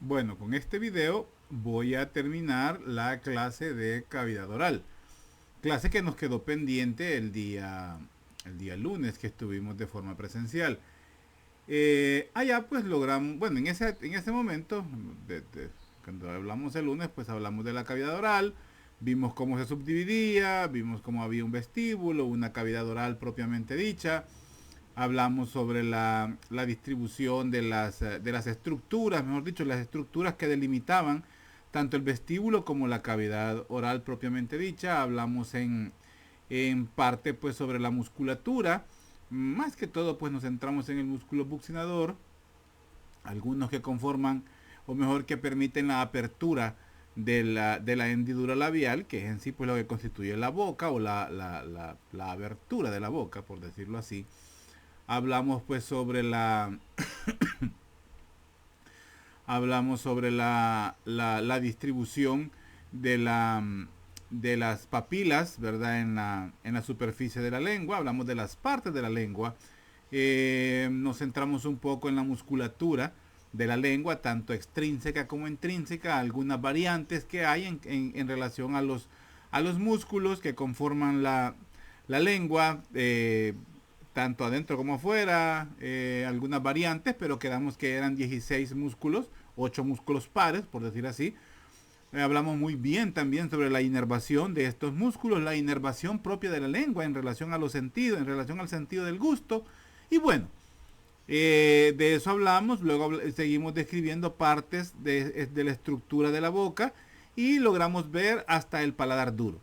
Bueno, con este video voy a terminar la clase de cavidad oral. Clase que nos quedó pendiente el día lunes que estuvimos de forma presencial. Allá pues logramos, bueno, en ese momento, cuando hablamos el lunes, pues hablamos de la cavidad oral, vimos cómo se subdividía, vimos cómo había un vestíbulo, una cavidad oral propiamente dicha. Hablamos sobre la distribución de las estructuras, mejor dicho, las estructuras que delimitaban tanto el vestíbulo como la cavidad oral propiamente dicha. Hablamos en parte pues sobre la musculatura. Más que todo pues nos centramos en el músculo buccinador, algunos que conforman, o mejor que permiten la apertura de la hendidura labial, que es en sí pues lo que constituye la boca o la abertura de la boca, por decirlo así. Hablamos pues sobre la distribución de de las papilas, ¿verdad? En la superficie de la lengua. Hablamos de las partes de la lengua. Nos centramos un poco en la musculatura de la lengua, tanto extrínseca como intrínseca, algunas variantes que hay en relación a los músculos que conforman la lengua, tanto adentro como afuera, algunas variantes, pero quedamos que eran 16 músculos, 8 músculos pares, por decir así. Hablamos muy bien también sobre la inervación de estos músculos, la inervación propia de la lengua en relación a los sentidos, en relación al sentido del gusto. Y bueno, de eso hablamos, luego seguimos describiendo partes de la estructura de la boca y logramos ver hasta el paladar duro.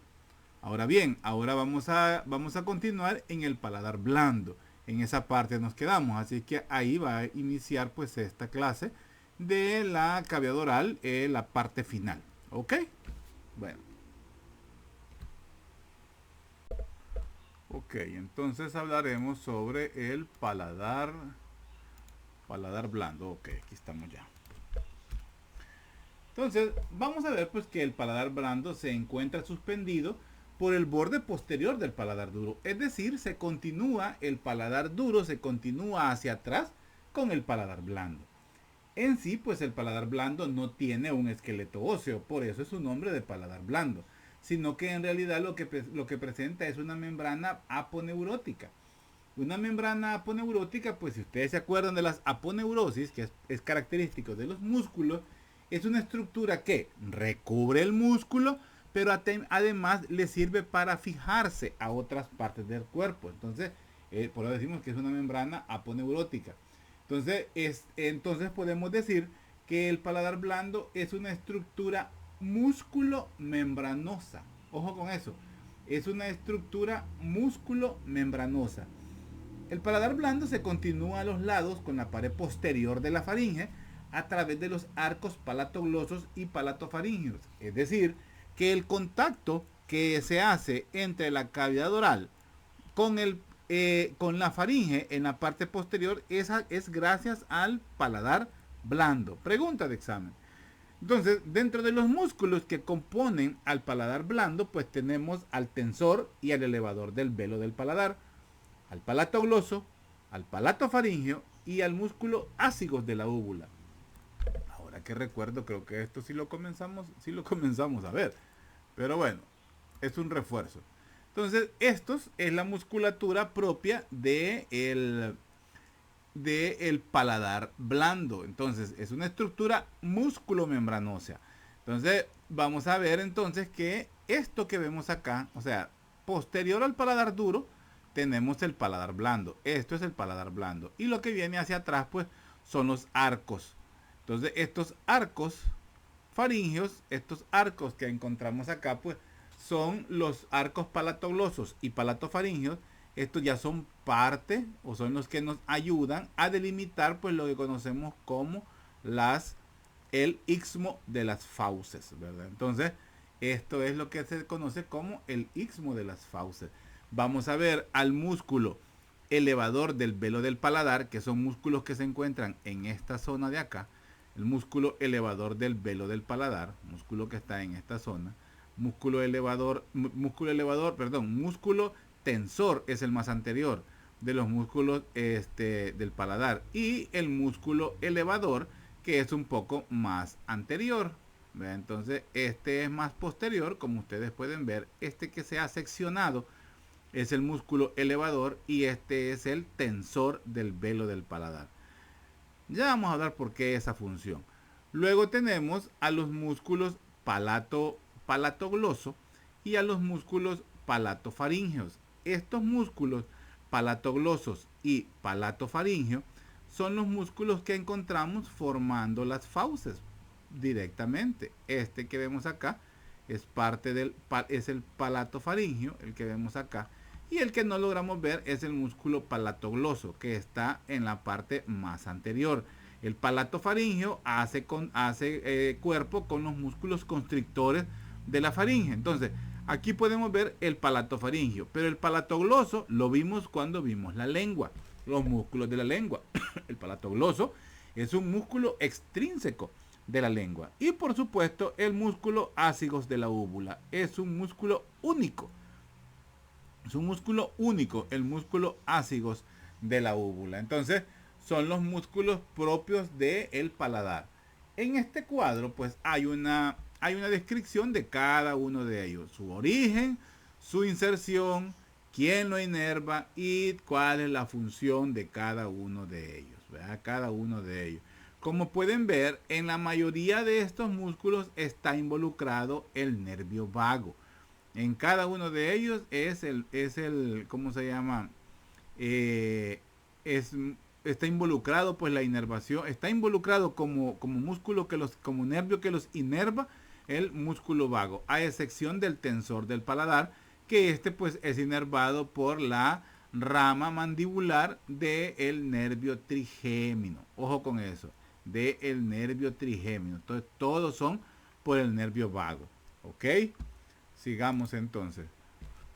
Ahora bien, ahora vamos a continuar en el paladar blando. En esa parte nos quedamos, así que ahí va a iniciar pues esta clase de la cavidad oral, la parte final. ¿Ok? Bueno. Ok, entonces hablaremos sobre el paladar blando. Ok, aquí estamos ya. Entonces, vamos a ver pues que el paladar blando se encuentra suspendido por el borde posterior del paladar duro. Es decir, el paladar duro se continúa hacia atrás con el paladar blando. En sí, pues el paladar blando no tiene un esqueleto óseo, por eso es su nombre de paladar blando, sino que en realidad lo que presenta es una membrana aponeurótica. Una membrana aponeurótica, pues si ustedes se acuerdan de las aponeurosis, que es característico de los músculos, es una estructura que recubre el músculo, pero además le sirve para fijarse a otras partes del cuerpo. Entonces, por eso decimos que es una membrana aponeurótica. Entonces podemos decir que el paladar blando es una estructura músculo-membranosa. Ojo con eso. Es una estructura músculo-membranosa. El paladar blando se continúa a los lados con la pared posterior de la faringe a través de los arcos palatoglosos y palatofaringer. Es decir, que el contacto que se hace entre la cavidad oral con la faringe en la parte posterior es gracias al paladar blando. Pregunta de examen. Entonces, dentro de los músculos que componen al paladar blando, pues tenemos al tensor y al elevador del velo del paladar, al palato gloso, al palato faríngeo y al músculo ácigos de la úvula. Ahora que recuerdo, creo que esto sí lo comenzamos a ver. Pero bueno, es un refuerzo. Entonces, estos es la musculatura propia del paladar blando. Entonces, es una estructura músculo-membranosa. Entonces, vamos a ver entonces que esto que vemos acá, o sea, posterior al paladar duro, tenemos el paladar blando. Esto es el paladar blando. Y lo que viene hacia atrás, pues, son los arcos. Entonces, estos arcos faringeos, estos arcos que encontramos acá, pues, son los arcos palatoglosos y palatofaringeos. Estos ya son parte o son los que nos ayudan a delimitar pues lo que conocemos como el istmo de las fauces, ¿verdad? Entonces, esto es lo que se conoce como el istmo de las fauces. Vamos a ver al músculo elevador del velo del paladar, que son músculos que se encuentran en esta zona de acá. El músculo elevador del velo del paladar, músculo que está en esta zona. Músculo tensor es el más anterior de los músculos del paladar, y el músculo elevador, que es un poco más anterior. ¿Ve? Entonces este es más posterior, como ustedes pueden ver. Este que se ha seccionado es el músculo elevador y este es el tensor del velo del paladar. Ya vamos a hablar por qué esa función. Luego tenemos a los músculos palatogloso y a los músculos palatofaríngeos. Estos músculos palatoglosos y palatofaríngeo son los músculos que encontramos formando las fauces directamente. Este que vemos acá es parte del es el palatofaríngeo, el que vemos acá, y el que no logramos ver es el músculo palatogloso, que está en la parte más anterior. El palatofaríngeo hace cuerpo con los músculos constrictores de la faringe. Entonces, aquí podemos ver el palatofaríngeo, pero el palatogloso lo vimos cuando vimos la lengua, los músculos de la lengua. El palatogloso es un músculo extrínseco de la lengua. Y por supuesto, el músculo ácigos de la úvula es un músculo único. Es un músculo único, el músculo ácigos de la úvula. Entonces, son los músculos propios del paladar. En este cuadro, pues hay una descripción de cada uno de ellos. Su origen, su inserción, quién lo inerva y cuál es la función de cada uno de ellos. ¿Verdad? Cada uno de ellos. Como pueden ver, en la mayoría de estos músculos está involucrado el nervio vago. En cada uno de ellos es el ¿cómo se llama? Está involucrado pues la inervación, está involucrado como músculo como nervio que los inerva el músculo vago, a excepción del tensor del paladar, que pues es inervado por la rama mandibular del nervio trigémino. Ojo con eso, del nervio trigémino. Entonces todos son por el nervio vago. ¿Ok? Sigamos entonces.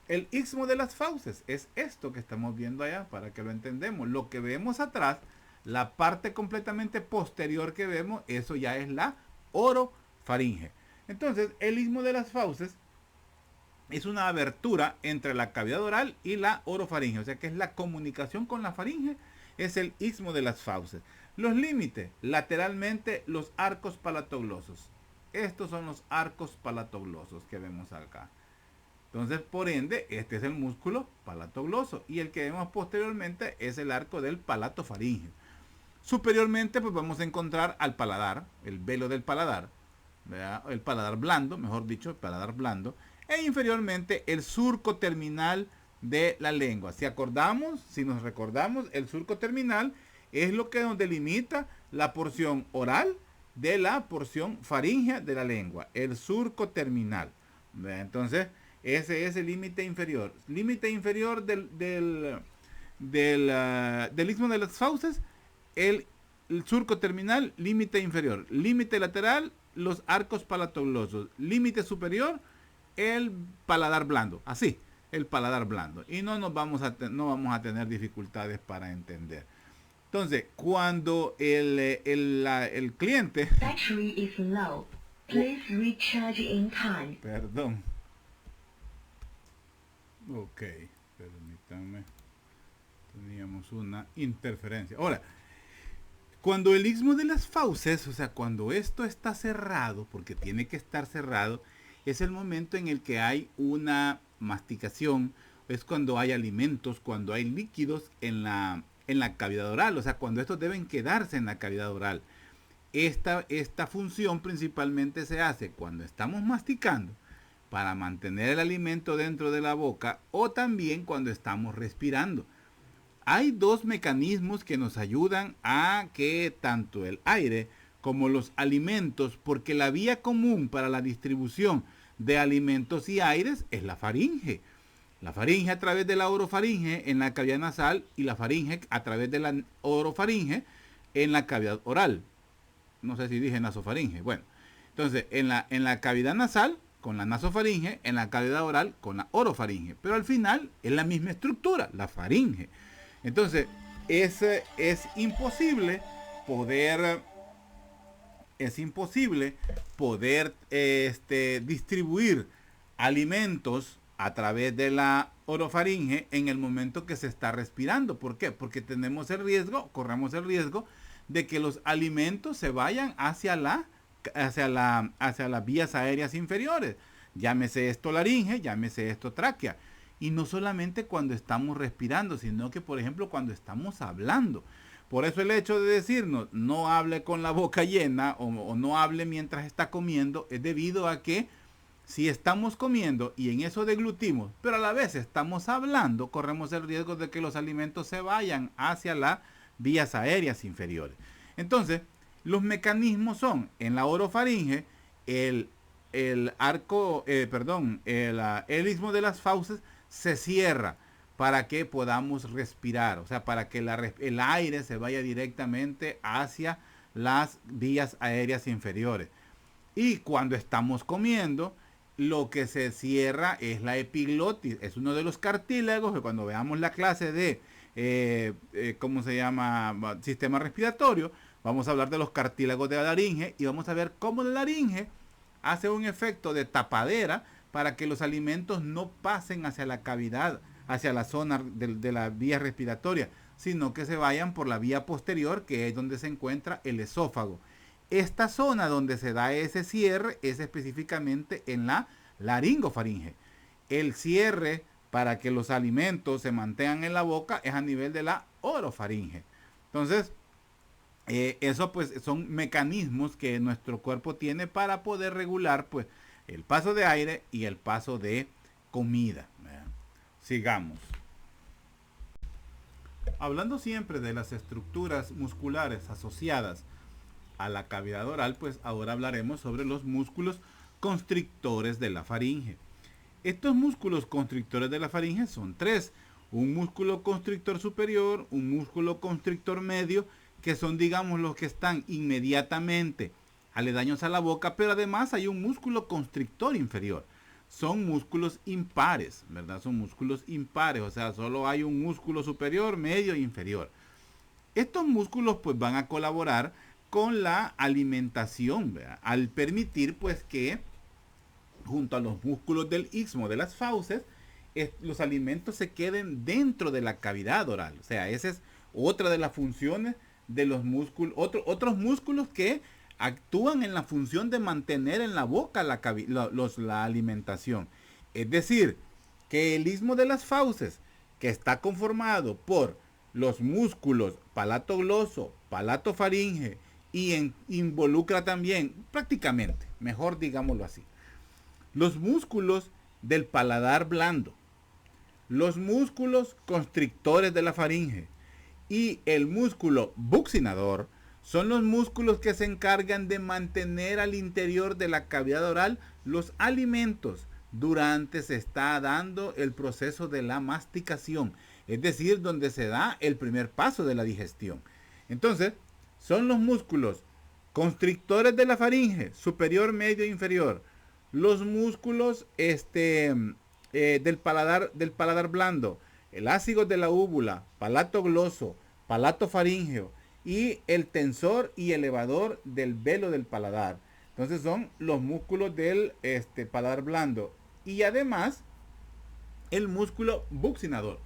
El istmo de las fauces es esto que estamos viendo allá, para que lo entendamos. Lo que vemos atrás, la parte completamente posterior que vemos, eso ya es la orofaringe. Entonces, el istmo de las fauces es una abertura entre la cavidad oral y la orofaringe, o sea que es la comunicación con la faringe, es el istmo de las fauces. Los límites, lateralmente los arcos palatoglosos. Estos son los arcos palatoglosos que vemos acá. Entonces, por ende, este es el músculo palatogloso. Y el que vemos posteriormente es el arco del palatofaríngeo. Superiormente, pues vamos a encontrar al paladar, el velo del paladar, ¿verdad? El paladar blando, mejor dicho, el paladar blando. E inferiormente, el surco terminal de la lengua. Si nos recordamos, el surco terminal es lo que nos delimita la porción oral de la porción faríngea de la lengua, el surco terminal. Entonces, ese es el límite inferior. Límite inferior del istmo de las fauces, el surco terminal, límite inferior. Límite lateral, los arcos palatoglosos. Límite superior, el paladar blando. Así, el paladar blando. Y no vamos a tener dificultades para entender. Entonces, cuando el cliente... Battery is low. Please recharge in time. Perdón. Ok, permítanme. Teníamos una interferencia. Ahora, cuando el istmo de las fauces, o sea, cuando esto está cerrado, porque tiene que estar cerrado, es el momento en el que hay una masticación, es cuando hay alimentos, cuando hay líquidos en la cavidad oral, o sea, cuando estos deben quedarse en la cavidad oral. Esta función principalmente se hace cuando estamos masticando para mantener el alimento dentro de la boca o también cuando estamos respirando. Hay dos mecanismos que nos ayudan a que tanto el aire como los alimentos, porque la vía común para la distribución de alimentos y aires es la faringe. La faringe a través de la orofaringe en la cavidad nasal y la faringe a través de la orofaringe en la cavidad oral. No sé si dije nasofaringe. Bueno, entonces en la cavidad nasal con la nasofaringe, en la cavidad oral con la orofaringe. Pero al final es la misma estructura, la faringe. Entonces es imposible poder distribuir alimentos a través de la orofaringe en el momento que se está respirando. ¿Por qué? Porque corremos el riesgo de que los alimentos se vayan hacia las vías aéreas inferiores. Llámese esto laringe, llámese esto tráquea. Y no solamente cuando estamos respirando, sino que, por ejemplo, cuando estamos hablando. Por eso el hecho de decirnos no hable con la boca llena o no hable mientras está comiendo es debido a que si estamos comiendo y en eso deglutimos, pero a la vez estamos hablando, corremos el riesgo de que los alimentos se vayan hacia las vías aéreas inferiores. Entonces, los mecanismos son en la orofaringe, el istmo de las fauces se cierra para que podamos respirar, o sea, para que el aire se vaya directamente hacia las vías aéreas inferiores. Y cuando estamos comiendo, lo que se cierra es la epiglotis. Es uno de los cartílagos que cuando veamos la clase de, ¿cómo se llama? Sistema respiratorio, vamos a hablar de los cartílagos de la laringe y vamos a ver cómo la laringe hace un efecto de tapadera para que los alimentos no pasen hacia la cavidad, hacia la zona de la vía respiratoria, sino que se vayan por la vía posterior, que es donde se encuentra el esófago. Esta zona donde se da ese cierre es específicamente en la laringofaringe. El cierre para que los alimentos se mantengan en la boca es a nivel de la orofaringe. Entonces, eso pues son mecanismos que nuestro cuerpo tiene para poder regular pues el paso de aire y el paso de comida. Sigamos. Hablando siempre de las estructuras musculares asociadas a la cavidad oral, pues ahora hablaremos sobre los músculos constrictores de la faringe. Estos músculos constrictores de la faringe son tres: un músculo constrictor superior, un músculo constrictor medio, que son, digamos, los que están inmediatamente aledaños a la boca, pero además hay un músculo constrictor inferior. Son músculos impares, ¿verdad? Son músculos impares, o sea, solo hay un músculo superior, medio e inferior. Estos músculos pues van a colaborar con la alimentación, ¿verdad? Al permitir pues que junto a los músculos del istmo de las fauces, los alimentos se queden dentro de la cavidad oral. O sea, esa es otra de las funciones de los músculos, otros músculos que actúan en la función de mantener en la boca la alimentación. Es decir, que el istmo de las fauces, que está conformado por los músculos palatogloso, palatofaringe y involucra también, prácticamente, mejor digámoslo así, los músculos del paladar blando, los músculos constrictores de la faringe y el músculo buccinador, son los músculos que se encargan de mantener al interior de la cavidad oral los alimentos durante se está dando el proceso de la masticación, es decir, donde se da el primer paso de la digestión. Entonces, son los músculos constrictores de la faringe, superior, medio e inferior, los músculos del paladar blando, el ácido de la úvula, palatogloso, palatofaringeo, y el tensor y elevador del velo del paladar. Entonces son los músculos del paladar blando y además el músculo buccinador.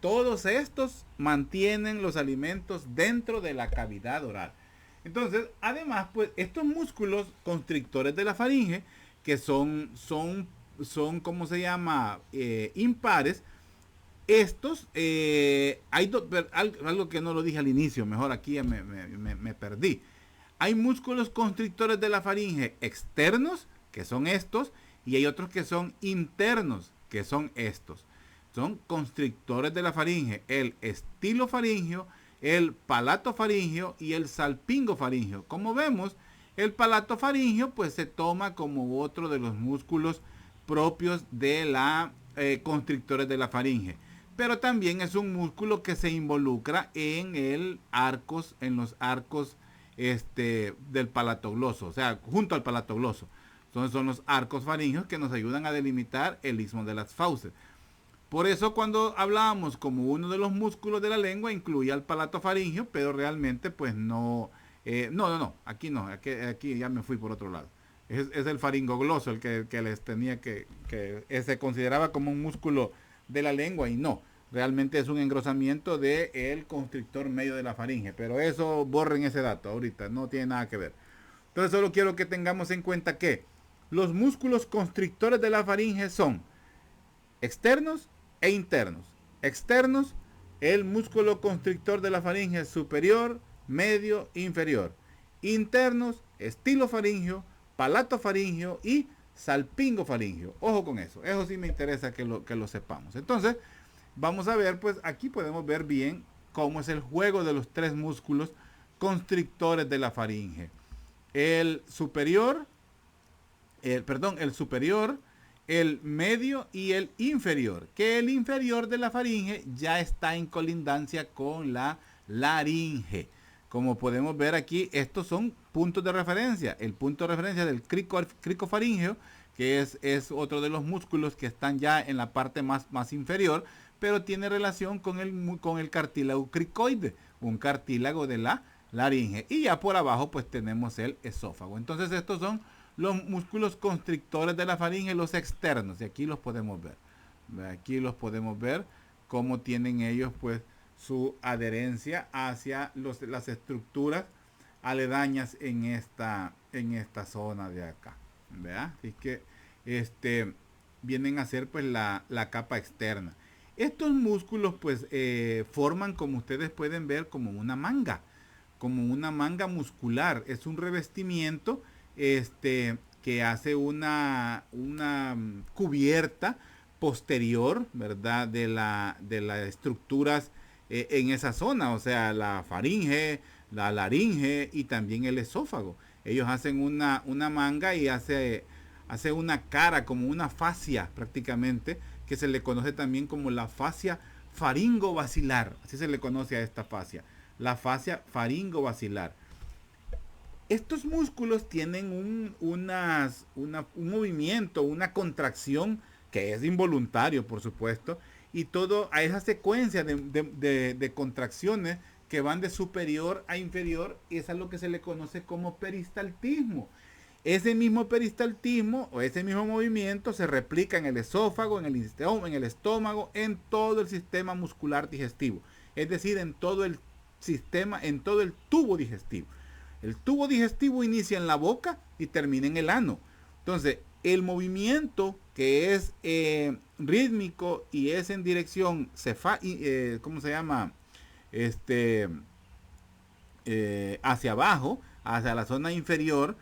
Todos estos mantienen los alimentos dentro de la cavidad oral. Entonces, además, pues estos músculos constrictores de la faringe, que son ¿cómo se llama? Impares. Estos, algo que no lo dije al inicio, mejor aquí ya me perdí. Hay músculos constrictores de la faringe externos, que son estos, y hay otros que son internos, que son estos. Son constrictores de la faringe, el estilofaringeo, el palatofaringeo y el salpingofaringeo. Como vemos, el palatofaringeo pues se toma como otro de los músculos propios de la constrictores de la faringe. Pero también es un músculo que se involucra en los arcos del palatogloso, o sea, junto al palatogloso. Entonces son los arcos faringeos que nos ayudan a delimitar el istmo de las fauces. Por eso cuando hablábamos como uno de los músculos de la lengua incluía el palatofaringeo, pero realmente pues no, aquí no, aquí ya me fui por otro lado. Es el faringogloso el que les tenía que se consideraba como un músculo de la lengua y no. realmente es un engrosamiento del constrictor medio de la faringe. Pero eso, borren ese dato ahorita, no tiene nada que ver. Entonces solo quiero que tengamos en cuenta que los músculos constrictores de la faringe son externos e internos. Externos, el músculo constrictor de la faringe superior, medio, inferior. Internos, estilofaringio, palatofaringio y salpingofaringio. Ojo con eso. Eso sí me interesa que lo sepamos. Entonces, vamos a ver, pues aquí podemos ver bien cómo es el juego de los tres músculos constrictores de la faringe. El superior, el medio y el inferior. Que el inferior de la faringe ya está en colindancia con la laringe. Como podemos ver aquí, estos son puntos de referencia. El punto de referencia del cricofaringeo, que es otro de los músculos que están ya en la parte más inferior, pero tiene relación con el cartílago cricoide, un cartílago de la laringe. Y ya por abajo pues tenemos el esófago. Entonces estos son los músculos constrictores de la faringe, los externos. Y aquí los podemos ver. Aquí los podemos ver cómo tienen ellos pues su adherencia hacia las estructuras aledañas en esta zona de acá. ¿Verdad? Así que vienen a ser pues la capa externa. Estos músculos pues forman, como ustedes pueden ver, como una manga muscular. Es un revestimiento que hace una cubierta posterior, ¿verdad? De las estructuras en esa zona, o sea, la faringe, la laringe y también el esófago. Ellos hacen una manga y hace una cara, como una fascia prácticamente, que se le conoce también como la fascia faringo-basilar. Así se le conoce a esta fascia, la fascia faringo-basilar. Estos músculos tienen un movimiento, una contracción que es involuntario, por supuesto, y todo a esa secuencia de contracciones que van de superior a inferior, es a lo que se le conoce como peristaltismo. Ese mismo peristaltismo o ese mismo movimiento se replica en el esófago, en el estómago, en todo el sistema muscular digestivo, es decir, en todo el sistema, en todo el tubo digestivo. El tubo digestivo inicia en la boca y termina en el ano. Entonces, el movimiento que es rítmico y es en dirección hacia abajo, hacia la zona inferior,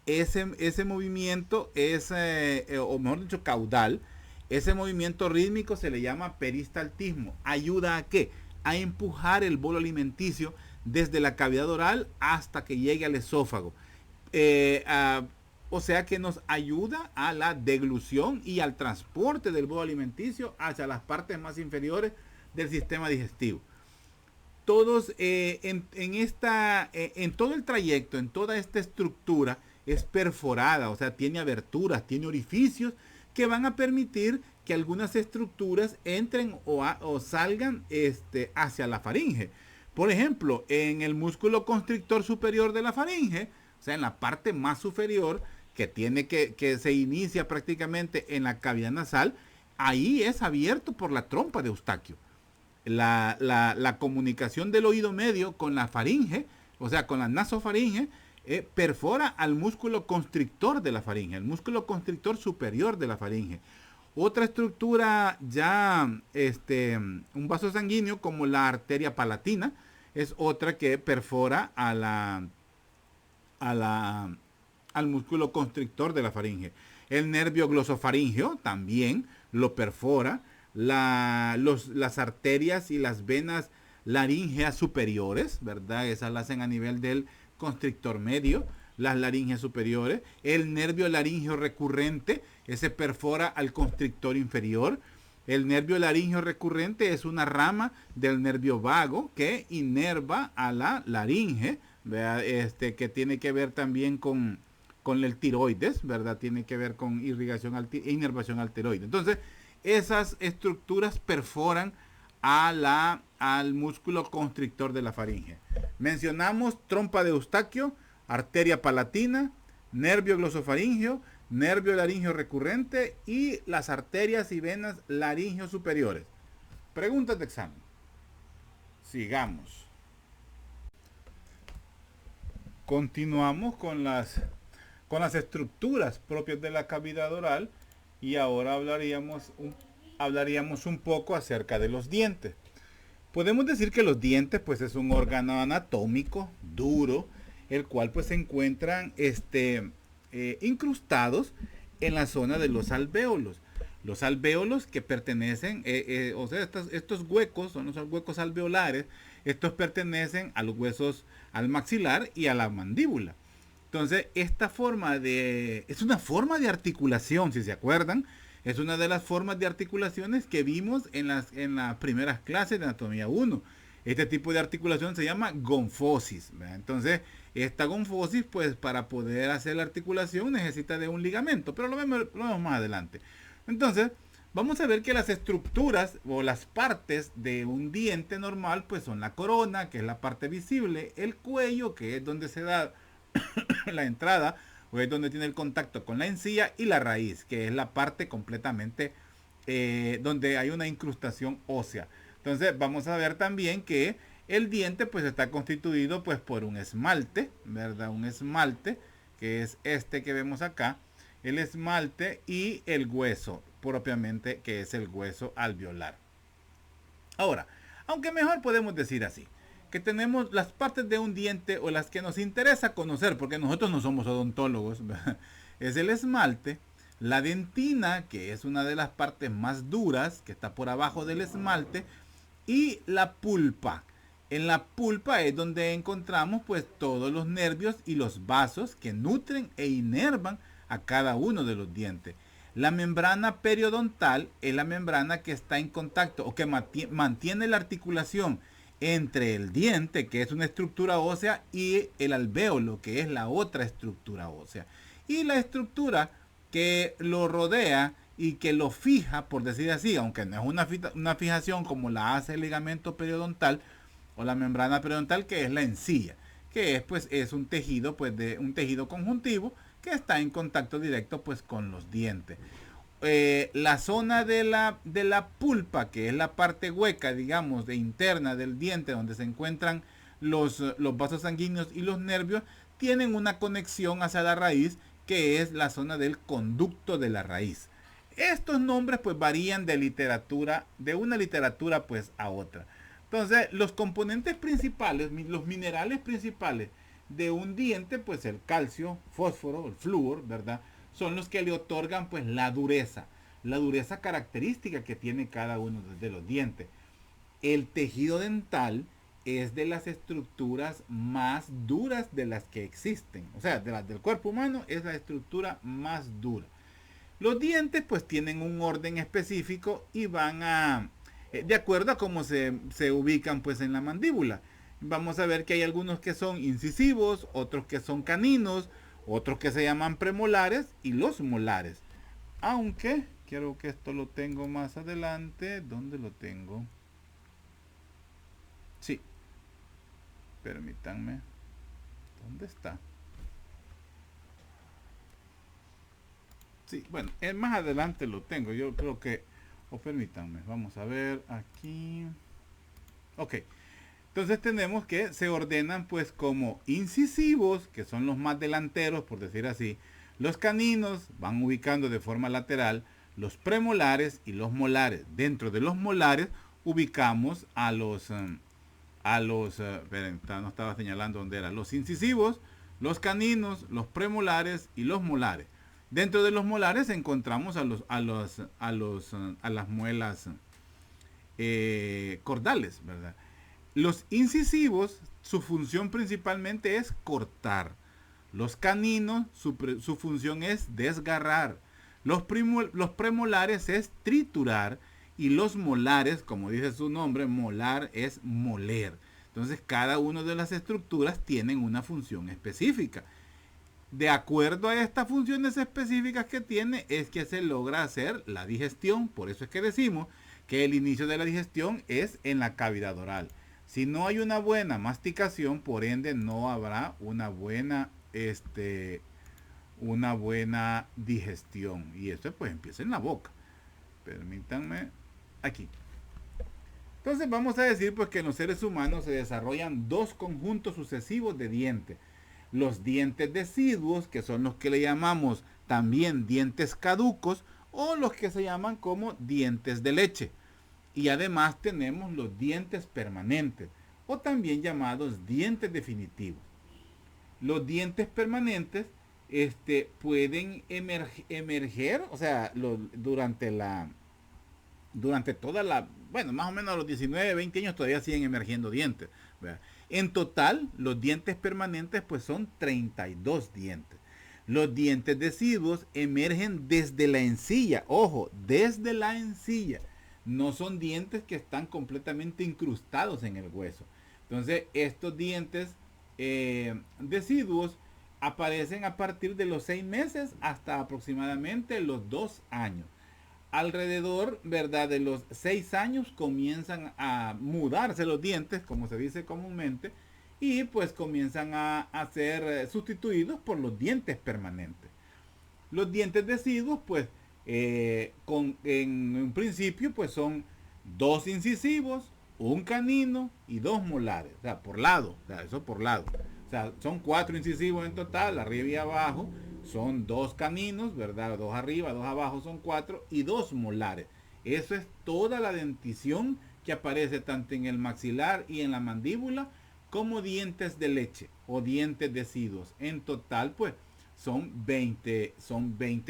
ese movimiento es, o mejor dicho, caudal. Ese movimiento rítmico se le llama peristaltismo. ¿Ayuda a qué? A empujar el bolo alimenticio desde la cavidad oral hasta que llegue al esófago. O sea que nos ayuda a la deglución y al transporte del bolo alimenticio hacia las partes más inferiores del sistema digestivo. Todos en todo el trayecto, en toda esta estructura es perforada, o sea, tiene aberturas, tiene orificios que van a permitir que algunas estructuras entren o salgan hacia la faringe. Por ejemplo, en el músculo constrictor superior de la faringe, o sea, en la parte más superior, que se inicia prácticamente en la cavidad nasal, ahí es abierto por la trompa de Eustaquio. La comunicación del oído medio con la faringe, o sea, con la nasofaringe, perfora al músculo constrictor de la faringe, el músculo constrictor superior de la faringe. Otra estructura ya, un vaso sanguíneo como la arteria palatina, es otra que perfora al músculo constrictor de la faringe. El nervio glosofaringeo también lo perfora. Las arterias y las venas laríngeas superiores, ¿verdad? Esas las hacen a nivel del constrictor medio, las laringeas superiores. El nervio laríngeo recurrente, ese perfora al constrictor inferior. El nervio laríngeo recurrente es una rama del nervio vago que inerva a la laringe, ¿verdad? Que tiene que ver también con el tiroides, ¿verdad? Tiene que ver con inervación al tiroides. Entonces, esas estructuras perforan al músculo constrictor de la faringe. Mencionamos trompa de Eustaquio, arteria palatina, nervio glosofaringeo, nervio laríngeo recurrente y las arterias y venas laríngeo superiores. Preguntas de examen. Sigamos. Continuamos con las estructuras propias de la cavidad oral y ahora hablaríamos un poco acerca de los dientes. Podemos decir que los dientes pues es un órgano anatómico duro, el cual pues se encuentran incrustados en la zona de los alvéolos. Los alvéolos que pertenecen, o sea, estos huecos son los huecos alveolares. Estos pertenecen a los huesos, al maxilar y a la mandíbula. Entonces, es una forma de articulación, si se acuerdan. Es una de las formas de articulaciones que vimos en las primeras clases de anatomía 1. Este tipo de articulación se llama gonfosis, ¿verdad? Entonces, esta gonfosis, pues para poder hacer la articulación necesita de un ligamento, pero lo vemos más adelante. Entonces, vamos a ver que las estructuras o las partes de un diente normal, pues son la corona, que es la parte visible, el cuello, que es donde se da la entrada, o es donde tiene el contacto con la encía, y la raíz, que es la parte completamente donde hay una incrustación ósea. Entonces vamos a ver también que el diente pues está constituido pues por un esmalte, ¿verdad? Un esmalte que es este que vemos acá, el esmalte, y el hueso propiamente, que es el hueso alveolar. Ahora, aunque mejor podemos decir así, que tenemos las partes de un diente o las que nos interesa conocer, porque nosotros no somos odontólogos, ¿verdad? Es el esmalte, la dentina, que es una de las partes más duras, que está por abajo del esmalte, y la pulpa. En la pulpa es donde encontramos pues todos los nervios y los vasos que nutren e inervan a cada uno de los dientes. La membrana periodontal es la membrana que está en contacto o que mantiene la articulación entre el diente, que es una estructura ósea, y el alvéolo, que es la otra estructura ósea. Y la estructura que lo rodea y que lo fija, por decir así, aunque no es una fijación como la hace el ligamento periodontal o la membrana periodontal, que es la encía, que es un tejido un tejido conjuntivo que está en contacto directo pues con los dientes. La zona de la pulpa, que es la parte hueca, digamos, interna del diente, donde se encuentran los vasos sanguíneos y los nervios, tienen una conexión hacia la raíz, que es la zona del conducto de la raíz. Estos nombres pues varían de una literatura pues a otra. Entonces, los componentes principales, los minerales principales de un diente, pues el calcio, fósforo, el flúor, ¿verdad? Son los que le otorgan pues la dureza característica que tiene cada uno de los dientes. El tejido dental es de las estructuras más duras de las que existen. O sea, de las del cuerpo humano es la estructura más dura. Los dientes pues tienen un orden específico y van de acuerdo a cómo se ubican pues en la mandíbula. Vamos a ver que hay algunos que son incisivos, otros que son caninos, otros que se llaman premolares y los molares. Aunque quiero que esto lo tengo más adelante. ¿Dónde lo tengo? Sí, permítanme. ¿Dónde está? Sí, bueno, más adelante lo tengo. Yo creo que... O permítanme, vamos a ver aquí. Ok. Entonces tenemos que se ordenan pues como incisivos, que son los más delanteros, por decir así. Los caninos van ubicando de forma lateral, los premolares y los molares. Dentro de los molares ubicamos esperen, no estaba señalando dónde eran. Los incisivos, los caninos, los premolares y los molares. Dentro de los molares encontramos a las muelas cordales, ¿verdad? Los incisivos, su función principalmente es cortar. Los caninos, su función es desgarrar. Los premolares es triturar. Y los molares, como dice su nombre, molar es moler. Entonces, cada una de las estructuras tienen una función específica. De acuerdo a estas funciones específicas que tiene, es que se logra hacer la digestión. Por eso es que decimos que el inicio de la digestión es en la cavidad oral. Si no hay una buena masticación, por ende no habrá una buena digestión. Y esto pues empieza en la boca. Permítanme aquí. Entonces vamos a decir pues que en los seres humanos se desarrollan dos conjuntos sucesivos de dientes. Los dientes deciduos, que son los que le llamamos también dientes caducos, o los que se llaman como dientes de leche. Y además tenemos los dientes permanentes, o también llamados dientes definitivos. Los dientes permanentes pueden emerger, o sea, durante toda la, bueno, más o menos a los 19, 20 años todavía siguen emergiendo dientes, ¿verdad? En total, los dientes permanentes pues son 32 dientes. Los dientes deciduos emergen desde la encilla, ojo, desde la encilla. No son dientes que están completamente incrustados en el hueso. Entonces, estos dientes deciduos aparecen a partir de los 6 meses hasta aproximadamente los 2 años. Alrededor, ¿verdad?, de los 6 años comienzan a mudarse los dientes, como se dice comúnmente, y pues comienzan a ser sustituidos por los dientes permanentes. Los dientes deciduos, pues, en un principio, pues son 2 incisivos, un canino y 2 molares, o sea, por lado, o sea, eso por lado. O sea, son 4 incisivos en total, arriba y abajo, son 2 caninos, ¿verdad? 2 arriba, 2 abajo son 4 y 2 molares. Eso es toda la dentición que aparece tanto en el maxilar y en la mandíbula como dientes de leche o dientes deciduos. En total, pues, son 20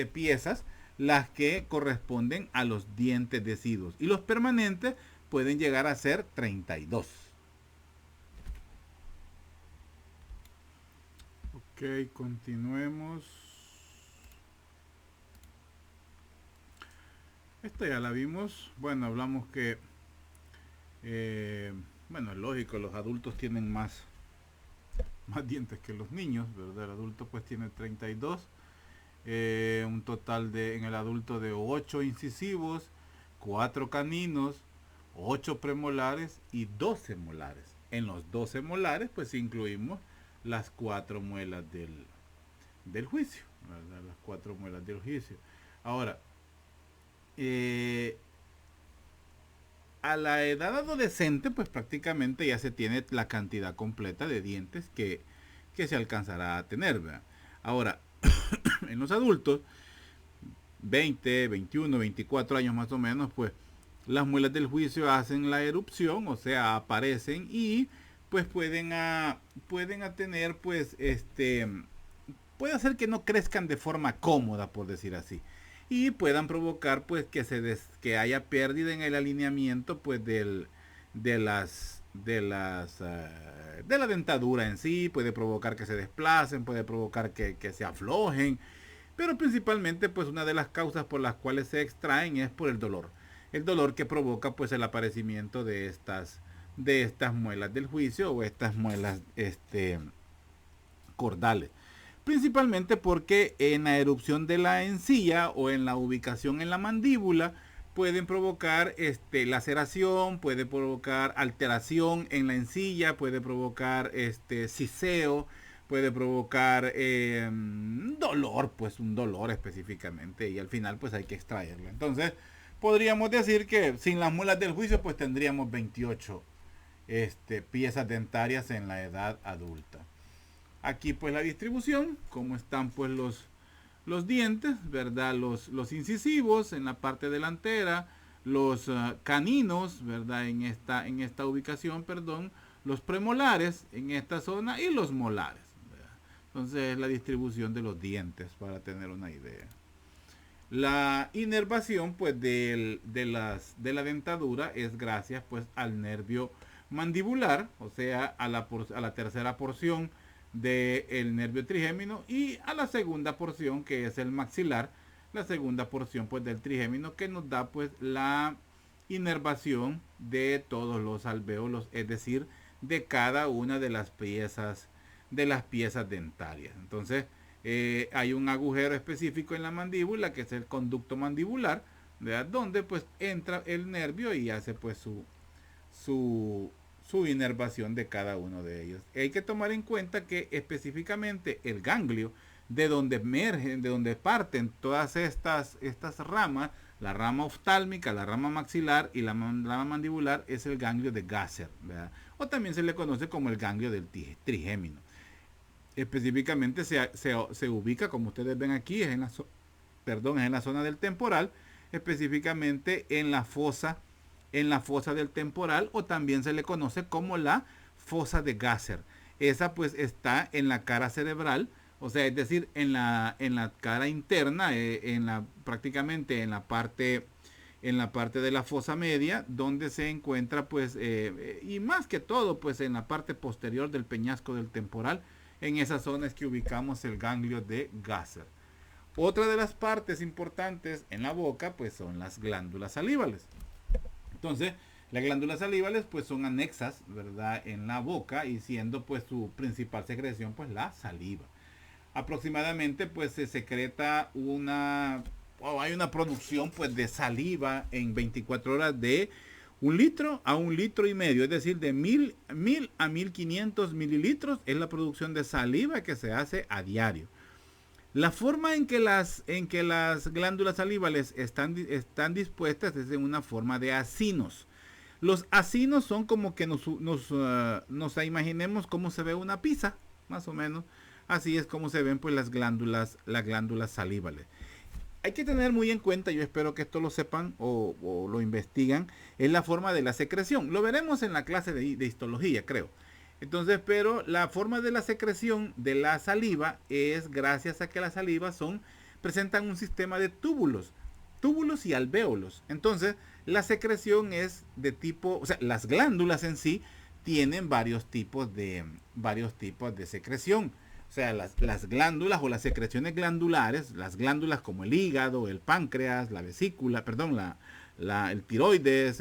piezas las que corresponden a los dientes deciduos. Y los permanentes pueden llegar a ser 32. Ok, continuemos. Esta ya la vimos. Bueno, hablamos que, bueno, es lógico, los adultos tienen más dientes que los niños, ¿verdad? El adulto pues tiene 32. Un total en el adulto de 8 incisivos, 4 caninos, 8 premolares y 12 molares. En los 12 molares pues incluimos las 4 muelas del juicio, ¿verdad? Las 4 muelas del juicio. Ahora, a la edad adolescente pues prácticamente ya se tiene la cantidad completa de dientes que se alcanzará a tener, ¿verdad? Ahora, en los adultos, 20, 21, 24 años más o menos, pues las muelas del juicio hacen la erupción, o sea, aparecen y pues pueden tener pues puede hacer que no crezcan de forma cómoda, por decir así, y puedan provocar pues que haya pérdida en el alineamiento pues de la dentadura en sí, puede provocar que se desplacen, puede provocar que se aflojen, pero principalmente pues una de las causas por las cuales se extraen es por el dolor que provoca pues el aparecimiento de estas muelas del juicio o estas muelas cordales, principalmente porque en la erupción de la encilla o en la ubicación en la mandíbula pueden provocar laceración, puede provocar alteración en la encilla, puede provocar ciseo, puede provocar dolor, pues un dolor específicamente, y al final pues hay que extraerlo. Entonces podríamos decir que sin las muelas del juicio pues tendríamos 28 piezas dentarias en la edad adulta. Aquí pues la distribución, como están pues los dientes, ¿verdad? Los incisivos en la parte delantera, los caninos, ¿verdad? En esta ubicación, perdón, los premolares en esta zona y los molares, ¿verdad? Entonces la distribución de los dientes para tener una idea. La inervación pues de la dentadura es gracias pues al nervio mandibular, o sea a la tercera porción del nervio trigémino, y a la segunda porción que es el maxilar, la segunda porción pues del trigémino, que nos da pues la inervación de todos los alvéolos, es decir, de cada una de las piezas dentarias. Entonces hay un agujero específico en la mandíbula que es el conducto mandibular, ¿verdad? Donde pues entra el nervio y hace pues su inervación de cada uno de ellos. Hay que tomar en cuenta que específicamente el ganglio, de donde emergen, de donde parten todas estas ramas, La rama oftálmica, la rama maxilar y la rama mandibular es el ganglio de Gasser, ¿verdad? O también se le conoce como el ganglio del trigémino. Específicamente se ubica, como ustedes ven aquí, es en la zona del temporal, específicamente en la fosa del temporal, o también se le conoce como la fosa de Gasser. Esa pues está en la cara cerebral, o sea, es decir, en la cara interna, prácticamente en la parte de la fosa media, donde se encuentra pues, y más que todo pues en la parte posterior del peñasco del temporal. En esa zona es que ubicamos el ganglio de Gasser. Otra de las partes importantes en la boca pues son las glándulas salivales. Entonces, las glándulas salivales pues son anexas, ¿verdad?, en la boca, y siendo pues su principal secreción pues la saliva. Aproximadamente pues se secreta hay una producción pues de saliva en 24 horas de 1 litro a 1,5 litros, es decir, de 1000 a 1500 mililitros es la producción de saliva que se hace a diario. La forma en que las glándulas salivales están dispuestas es en una forma de acinos. Los acinos son como que nos imaginemos cómo se ve una pizza, más o menos. Así es como se ven pues las glándulas salivales. Hay que tener muy en cuenta, yo espero que esto lo sepan o lo investigan, es la forma de la secreción. Lo veremos en la clase de histología, creo. Entonces, pero la forma de la secreción de la saliva es gracias a que las salivas presentan un sistema de túbulos y alvéolos. Entonces, la secreción es de tipo, o sea, las glándulas en sí tienen varios tipos de secreción. O sea, las glándulas o las secreciones glandulares, las glándulas como el hígado, el páncreas, la vesícula, el tiroides,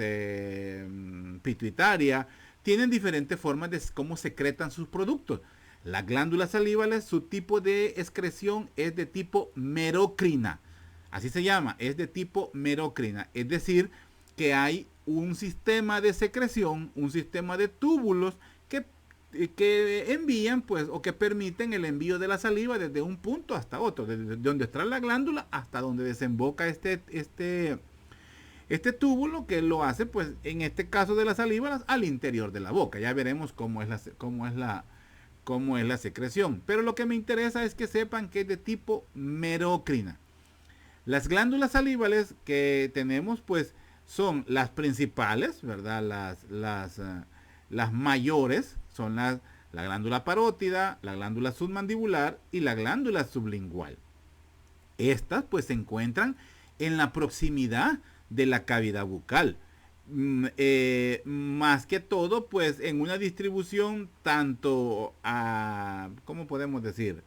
pituitaria, tienen diferentes formas de cómo secretan sus productos. Las glándulas salivales, su tipo de excreción es de tipo merocrina. Así se llama, es de tipo merocrina. Es decir, que hay un sistema de secreción, un sistema de túbulos que envían pues o que permiten el envío de la saliva desde un punto hasta otro, desde donde está la glándula hasta donde desemboca este túbulo, que lo hace pues en este caso de la saliva al interior de la boca. Ya veremos cómo es la secreción, pero lo que me interesa es que sepan que es de tipo merocrina. Las glándulas salivales que tenemos pues son las principales, ¿verdad? Las mayores son la glándula parótida, la glándula submandibular y la glándula sublingual. Estas pues se encuentran en la proximidad de la cavidad bucal. Más que todo pues en una distribución tanto ¿cómo podemos decir?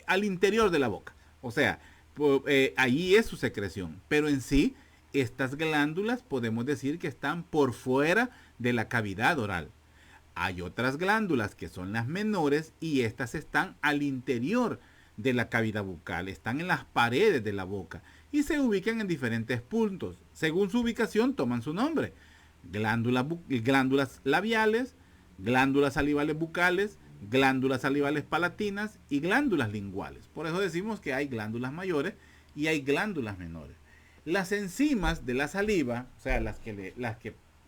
Al interior de la boca. O sea, ahí es su secreción. Pero en sí, estas glándulas podemos decir que están por fuera de la cavidad oral. Hay otras glándulas que son las menores y estas están al interior de la cavidad bucal, están en las paredes de la boca y se ubican en diferentes puntos. Según su ubicación toman su nombre: glándulas labiales, glándulas salivales bucales, glándulas salivales palatinas y glándulas linguales. Por eso decimos que hay glándulas mayores y hay glándulas menores. Las enzimas de la saliva, o sea, las que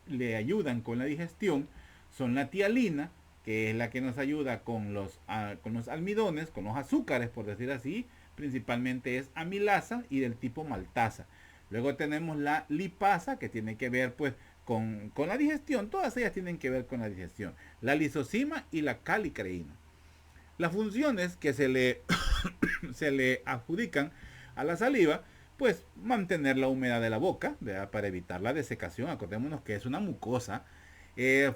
le ayudan con la digestión, son la tialina, que es la que nos ayuda con los almidones, con los azúcares, por decir así. Principalmente es amilasa y del tipo maltasa. Luego tenemos la lipasa, que tiene que ver pues con la digestión. Todas ellas tienen que ver con la digestión. La lisozima y la calicreína. Las funciones que se le adjudican a la saliva, pues mantener la humedad de la boca, ¿verdad?, para evitar la desecación. Acordémonos que es una mucosa.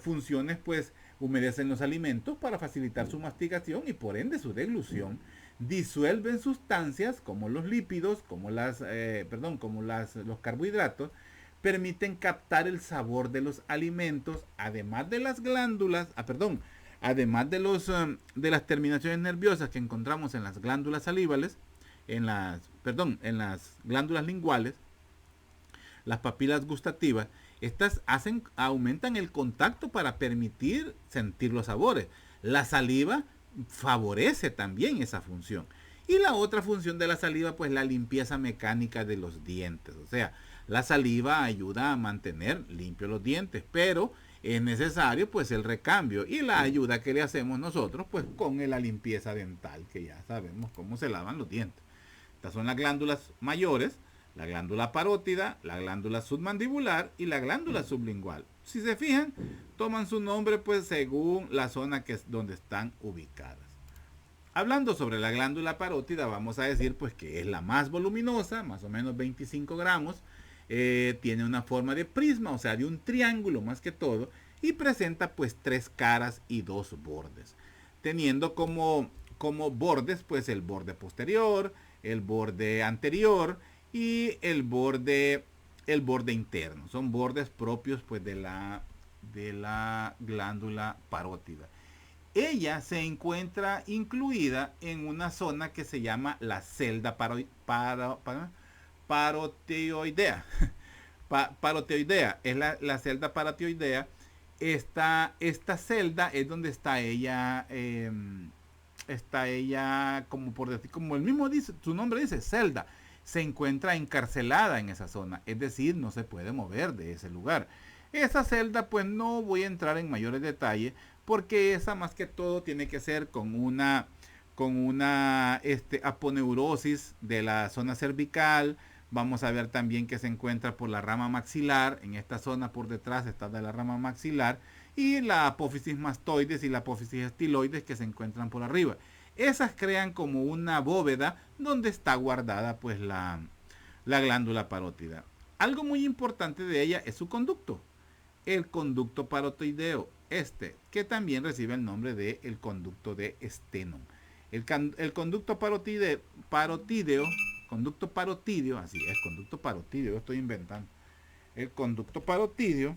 Funciones pues humedecen los alimentos para facilitar su masticación y por ende su deglución. Disuelven sustancias como los lípidos, como los carbohidratos. Permiten captar el sabor de los alimentos, además de las glándulas, además de las terminaciones nerviosas que encontramos en las glándulas salivales, en las glándulas linguales, las papilas gustativas. Estas aumentan el contacto para permitir sentir los sabores. La saliva favorece también esa función. Y la otra función de la saliva, pues la limpieza mecánica de los dientes. O sea, la saliva ayuda a mantener limpios los dientes, pero es necesario pues el recambio y la ayuda que le hacemos nosotros pues con la limpieza dental, que ya sabemos cómo se lavan los dientes. Estas son las glándulas mayores, la glándula parótida, la glándula submandibular y la glándula sublingual. Si se fijan, toman su nombre pues según la zona que es donde están ubicadas. Hablando sobre la glándula parótida, vamos a decir pues que es la más voluminosa, más o menos 25 gramos, tiene una forma de prisma, o sea, de un triángulo más que todo, y presenta pues 3 caras y 2 bordes, teniendo como bordes pues el borde posterior, el borde anterior y el borde interno. Son bordes propios pues de la glándula parótida. Ella se encuentra incluida en una zona que se llama la celda paroteoidea. Paroteoidea es la celda paroteoidea. Esta celda es donde está ella, como por decir, como el mismo dice, su nombre dice, celda. Se encuentra encarcelada en esa zona, es decir, no se puede mover de ese lugar. Esa celda, pues no voy a entrar en mayores detalles, porque esa más que todo tiene que ser con una aponeurosis de la zona cervical. Vamos a ver también que se encuentra por la rama maxilar. En esta zona por detrás está de la rama maxilar. Y la apófisis mastoides y la apófisis estiloides que se encuentran por arriba. Esas crean como una bóveda donde está guardada pues la glándula parótida. Algo muy importante de ella es su conducto. El conducto parotoideo, que también recibe el nombre de el conducto de Stenón. El conducto parotídeo, así es, conducto parotídeo, yo estoy inventando. El conducto parotídeo,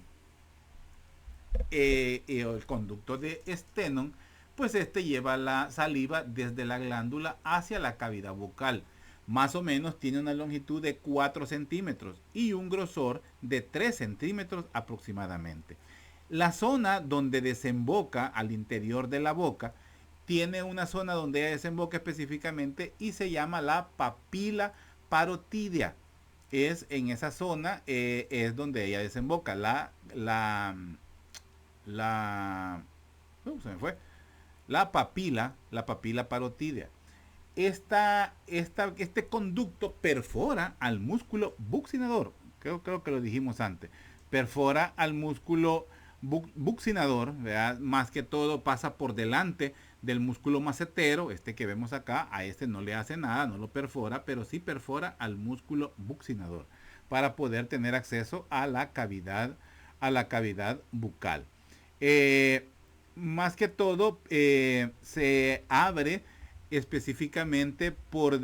el conducto de Stenón, pues lleva la saliva desde la glándula hacia la cavidad bucal. Más o menos tiene una longitud de 4 centímetros y un grosor de 3 centímetros aproximadamente. La zona donde desemboca al interior de la boca tiene una zona donde ella desemboca específicamente y se llama la papila parotídea. Es en esa zona, es donde ella desemboca. Se me fue. La papila parotídea. Este conducto perfora al músculo buccinador. Creo que lo dijimos antes. Perfora al músculo buccinador, ¿verdad? Más que todo pasa por delante del músculo macetero, que vemos acá. A no le hace nada, no lo perfora, pero sí perfora al músculo buccinador para poder tener acceso a la cavidad bucal. Más que todo se abre específicamente por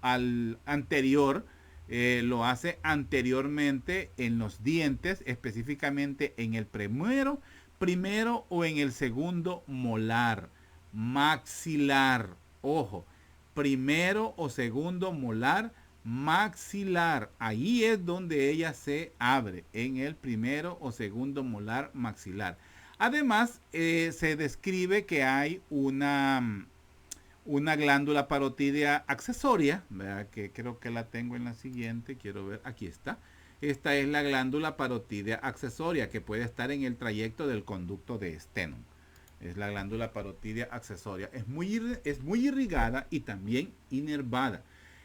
al anterior, lo hace anteriormente en los dientes, específicamente en el primero o en el segundo molar maxilar. Ojo, primero o segundo molar maxilar. Ahí es donde ella se abre, en el primero o segundo molar maxilar. Además, se describe que hay una glándula parotídea accesoria, ¿verdad? Que creo que la tengo en la siguiente, quiero ver, aquí está. Esta es la glándula parotídea accesoria que puede estar en el trayecto del conducto de Stenón. Es la glándula parotídea accesoria. Es muy irrigada y también inervada.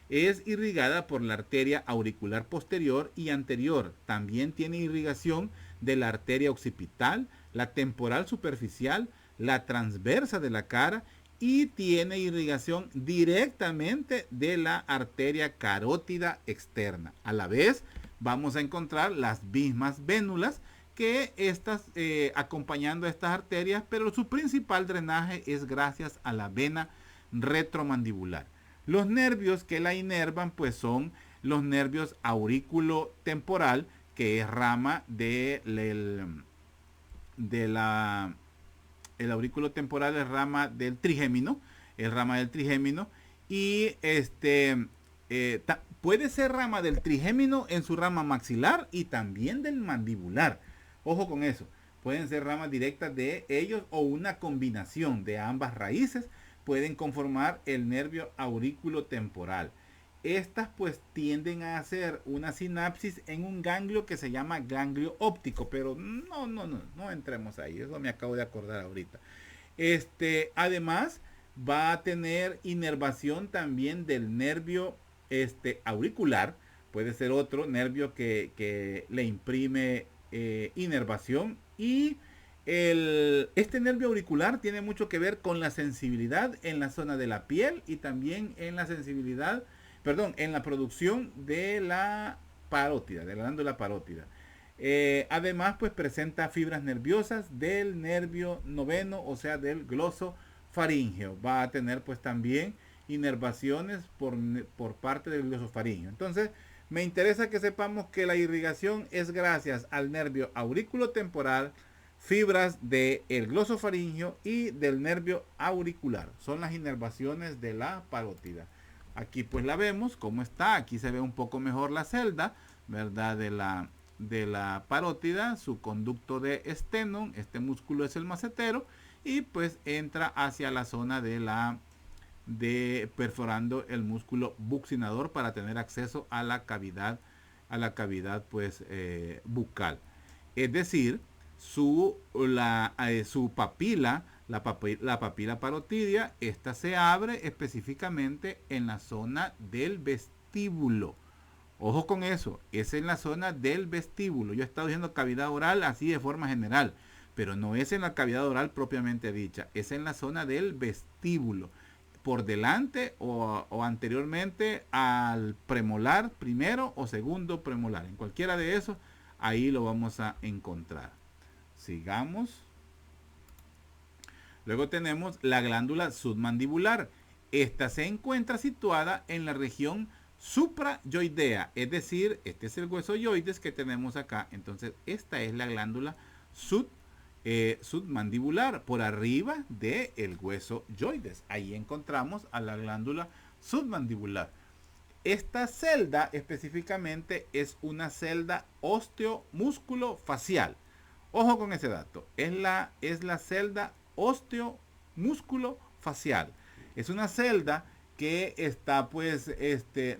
Es irrigada por la arteria auricular posterior y anterior. También tiene irrigación de la arteria occipital, la temporal superficial, la transversa de la cara y tiene irrigación directamente de la arteria carótida externa. A la vez vamos a encontrar las mismas vénulas que estas acompañando a estas arterias, pero su principal drenaje es gracias a la vena retromandibular. Los nervios que la inervan pues son los nervios aurículo-temporal, que es rama el aurículo temporal es rama del trigémino, y puede ser rama del trigémino en su rama maxilar y también del mandibular. Ojo con eso, pueden ser ramas directas de ellos o una combinación de ambas raíces, pueden conformar el nervio aurículo-temporal. Estas pues tienden a hacer una sinapsis en un ganglio que se llama ganglio óptico, pero no entremos ahí, eso me acabo de acordar ahorita. Además va a tener inervación también del nervio auricular, puede ser otro nervio que le imprime inervación, y este nervio auricular tiene mucho que ver con la sensibilidad en la zona de la piel y también en la sensibilidad, perdón, en la producción de la parótida, de la glándula parótida. Además, pues presenta fibras nerviosas del nervio noveno, o sea, del glosofaríngeo. Va a tener pues también inervaciones por parte del glosofaríngeo. Entonces, me interesa que sepamos que la irrigación es gracias al nervio auriculotemporal, fibras del glosofaríngeo y del nervio auricular. Son las inervaciones de la parótida. Aquí pues la vemos cómo está. Aquí se ve un poco mejor la celda, ¿verdad? De la parótida, su conducto de Stenone. Este músculo es el macetero y pues entra hacia la zona de perforando el músculo buccinador para tener acceso a la cavidad pues bucal. Es decir, su papila, la papila parotidia, esta se abre específicamente en la zona del vestíbulo. Ojo con eso, es en la zona del vestíbulo. Yo he estado diciendo cavidad oral así de forma general, pero no es en la cavidad oral propiamente dicha, es en la zona del vestíbulo, por delante o anteriormente al premolar primero o segundo premolar. En cualquiera de esos, ahí lo vamos a encontrar. Sigamos. Luego tenemos la glándula submandibular. Esta se encuentra situada en la región suprayoidea, es decir, este es el hueso yoides que tenemos acá. Entonces, esta es la glándula submandibular, por arriba del hueso yoides. Ahí encontramos a la glándula submandibular. Esta celda específicamente es una celda osteomúsculo-facial. Ojo con ese dato. Es la celda osteomúsculo-facial. Es una celda que está pues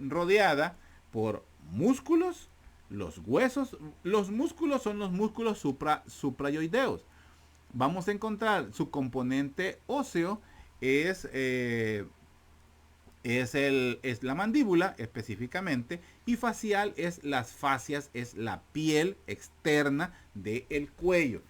rodeada por músculos, los huesos. Los músculos son los músculos suprayoideos. Vamos a encontrar su componente óseo es la mandíbula específicamente, y facial es las fascias, es la piel externa del cuello,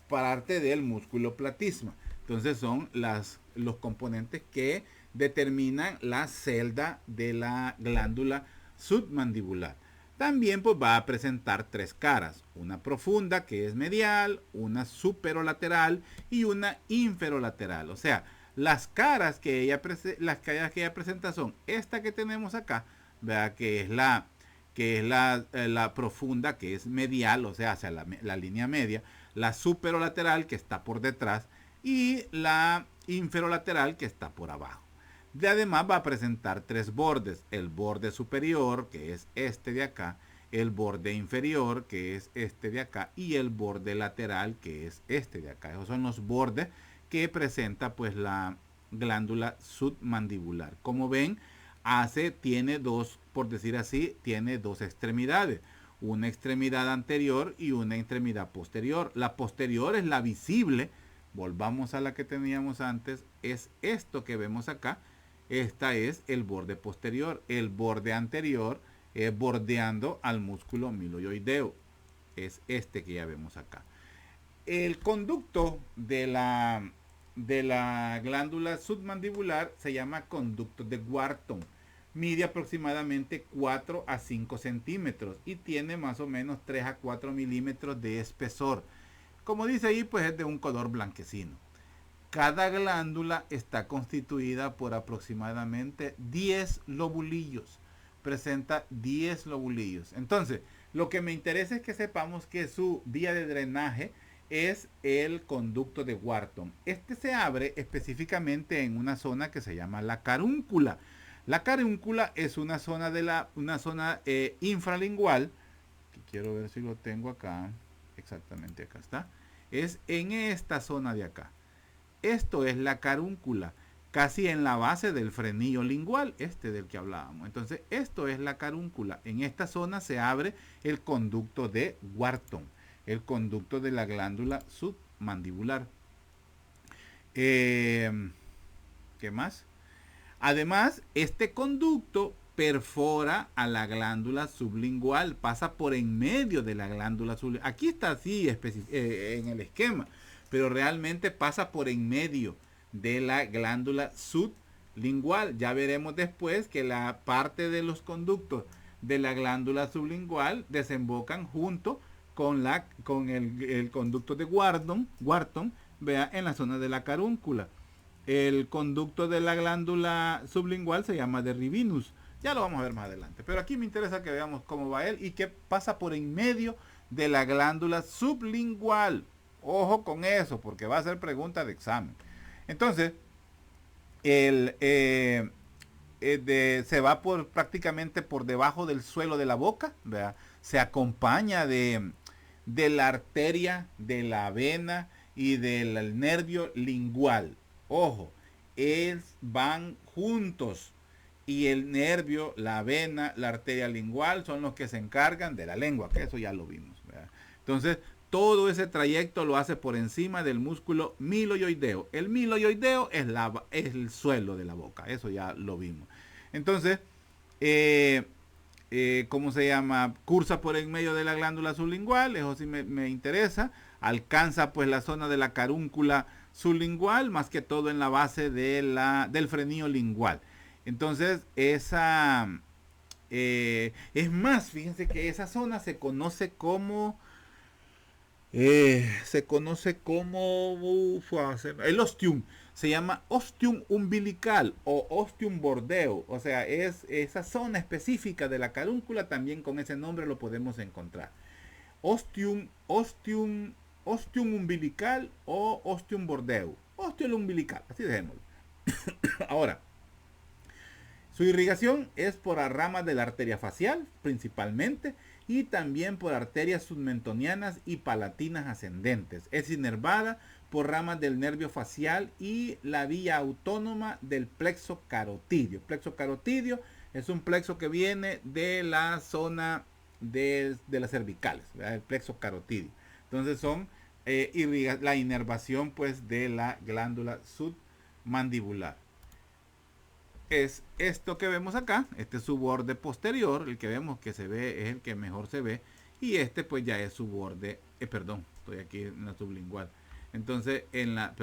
parte del músculo platisma. Entonces son los componentes que determinan la celda de la glándula submandibular. También pues va a presentar tres caras, una profunda que es medial, una superolateral y una inferolateral. O sea, las caras que ella presenta son esta que tenemos acá, ¿verdad? Que es la profunda, que es medial, o sea, hacia la línea media, la superolateral que está por detrás y la inferolateral que está por abajo. Además va a presentar tres bordes, el borde superior, que es este de acá, el borde inferior, que es este de acá, y el borde lateral, que es este de acá. Esos son los bordes que presenta pues la glándula submandibular. Como ven, tiene dos, por decir así, tiene dos extremidades, una extremidad anterior y una extremidad posterior. La posterior es la visible. Volvamos a la que teníamos antes, es esto que vemos acá. Esta es el borde posterior. El borde anterior es bordeando al músculo miloioideo. Es este que ya vemos acá. El conducto de la glándula submandibular se llama conducto de Wharton. Mide aproximadamente 4 a 5 centímetros y tiene más o menos 3 a 4 milímetros de espesor. Como dice ahí, pues es de un color blanquecino. Cada glándula está constituida por aproximadamente 10 lobulillos. Presenta 10 lobulillos. Entonces, lo que me interesa es que sepamos que su vía de drenaje es el conducto de Wharton. Este se abre específicamente en una zona que se llama la carúncula. La carúncula es una zona infralingual, que quiero ver si lo tengo acá. Exactamente, acá está. Es en esta zona de acá. Esto es la carúncula. casi en la base del frenillo lingual, del que hablábamos. Entonces, esto es la carúncula. En esta zona se abre el conducto de Wharton, el conducto de la glándula submandibular. ¿Qué más? Además, este conducto perfora a la glándula sublingual, pasa por en medio de la glándula sublingual. Aquí está así en el esquema, pero realmente pasa por en medio de la glándula sublingual. Ya veremos después que la parte de los conductos de la glándula sublingual desembocan junto con el conducto de Wharton, vea, en la zona de la carúncula. El conducto de la glándula sublingual se llama de Rivinus. Ya lo vamos a ver más adelante. Pero aquí me interesa que veamos cómo va él y que pasa por en medio de la glándula sublingual. Ojo con eso, porque va a ser pregunta de examen. Entonces, se va prácticamente por debajo del suelo de la boca, ¿verdad? Se acompaña de la arteria, de la vena y del nervio lingual. Ojo, van juntos. Y el nervio, la vena, la arteria lingual son los que se encargan de la lengua, que eso ya lo vimos, ¿verdad? Entonces, todo ese trayecto lo hace por encima del músculo miloioideo. El miloioideo es el suelo de la boca, eso ya lo vimos. Entonces, ¿cómo se llama? Cursa por en medio de la glándula sublingual, eso sí me interesa. Alcanza pues la zona de la carúncula sublingual, más que todo en la base del frenillo lingual. Entonces, es más, fíjense que esa zona se conoce como el ostium. Se llama ostium umbilical o ostium bordeo. O sea, es esa zona específica de la carúncula, también con ese nombre lo podemos encontrar. Ostium umbilical o ostium bordeo. Ostium umbilical, así dejémoslo. Ahora, su irrigación es por las ramas de la arteria facial, principalmente, y también por arterias submentonianas y palatinas ascendentes. Es inervada por ramas del nervio facial y la vía autónoma del plexo carotidio. Plexo carotidio es un plexo que viene de la zona de las cervicales, ¿verdad? El plexo carotidio. Entonces son la inervación pues de la glándula submandibular. Es esto que vemos acá, este es su borde posterior, el que vemos que se ve es el que mejor se ve, y este pues ya es su borde, estoy aquí en la sublingual, entonces en la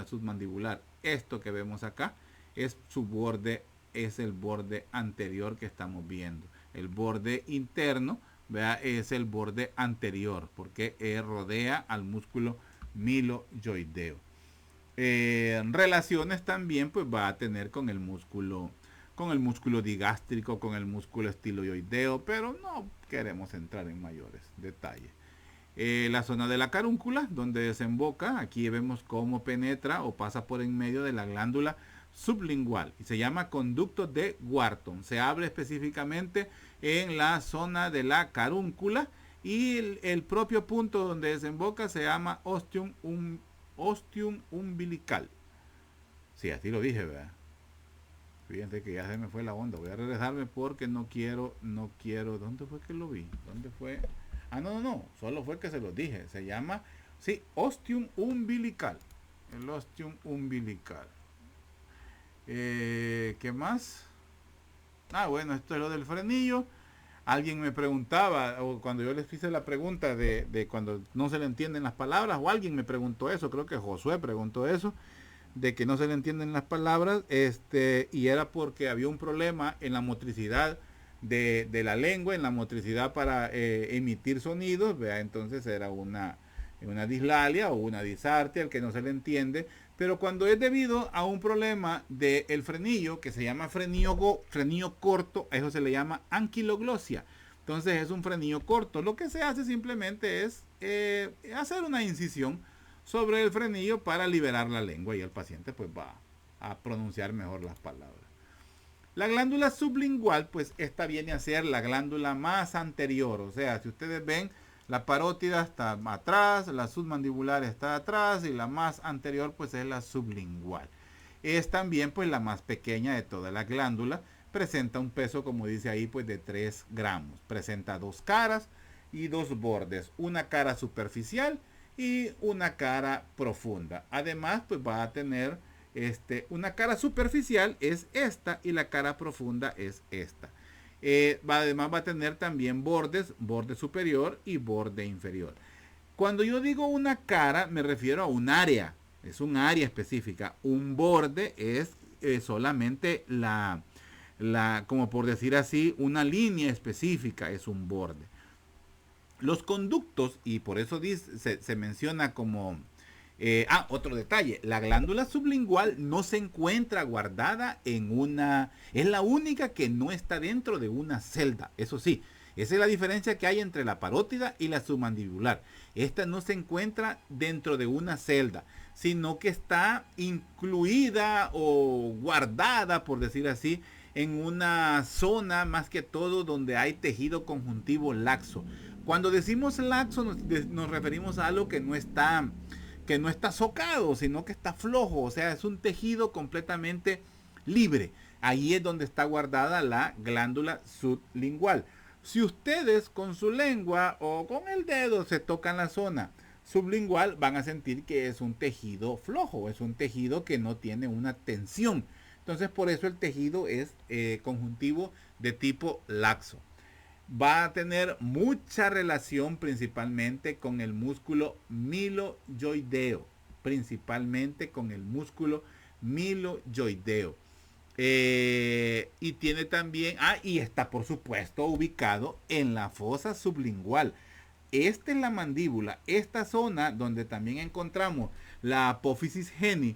submandibular, esto que vemos acá es su borde, es el borde anterior que estamos viendo, el borde interno, vea, es el borde anterior, porque rodea al músculo miloioideo. Relaciones también pues va a tener con el músculo digástrico, con el músculo estiloideo, pero no queremos entrar en mayores detalles. La zona de la carúncula, donde desemboca, aquí vemos cómo penetra o pasa por en medio de la glándula sublingual y se llama conducto de Wharton. Se abre específicamente en la zona de la carúncula y el propio punto donde desemboca se llama ostium umbilical. Sí, así lo dije, ¿verdad? Fíjense que ya se me fue la onda. Voy a regresarme porque no quiero. ¿Dónde fue que lo vi? ¿Dónde fue? No. Solo fue que se lo dije. Se llama, sí, ostium umbilical. El ostium umbilical. ¿Qué más? Bueno, esto es lo del frenillo. Alguien me preguntaba, o cuando yo les hice la pregunta de cuando no se le entienden las palabras, o alguien me preguntó eso, creo que Josué preguntó eso, de que no se le entienden las palabras, y era porque había un problema en la motricidad de la lengua, en la motricidad para emitir sonidos, ¿vea? Entonces era una dislalia o una disartia, el que no se le entiende, pero cuando es debido a un problema del frenillo, que se llama frenillo corto, a eso se le llama anquiloglosia. Entonces es un frenillo corto. Lo que se hace simplemente es hacer una incisión sobre el frenillo para liberar la lengua y el paciente pues va a pronunciar mejor las palabras. La glándula sublingual, pues esta viene a ser la glándula más anterior, o sea, si ustedes ven, la parótida está atrás, la submandibular está atrás y la más anterior pues es la sublingual. es también pues la más pequeña de todas las glándulas. Presenta un peso, como dice ahí, pues de 3 gramos. Presenta dos caras y dos bordes. Una cara superficial y una cara profunda. Además, pues va a tener una cara superficial es esta y la cara profunda es esta. Además va a tener también bordes, borde superior y borde inferior. Cuando yo digo una cara, me refiero a un área. Es un área específica. Un borde es solamente como por decir así, una línea específica es un borde. Los conductos, y por eso se menciona como... otro detalle, la glándula sublingual no se encuentra guardada en una... Es la única que no está dentro de una celda, eso sí. Esa es la diferencia que hay entre la parótida y la submandibular. Esta no se encuentra dentro de una celda, sino que está incluida o guardada, por decir así, en una zona más que todo donde hay tejido conjuntivo laxo. Cuando decimos laxo nos referimos a algo que no está socado, sino que está flojo, o sea, es un tejido completamente libre. Ahí es donde está guardada la glándula sublingual. Si ustedes con su lengua o con el dedo se tocan la zona sublingual, van a sentir que es un tejido flojo, es un tejido que no tiene una tensión. Entonces, por eso el tejido es conjuntivo de tipo laxo. Va a tener mucha relación principalmente con el músculo miloyoideo. Principalmente con el músculo miloyoideo. Y tiene también, y está por supuesto ubicado en la fosa sublingual. Esta es la mandíbula, esta zona donde también encontramos la apófisis geni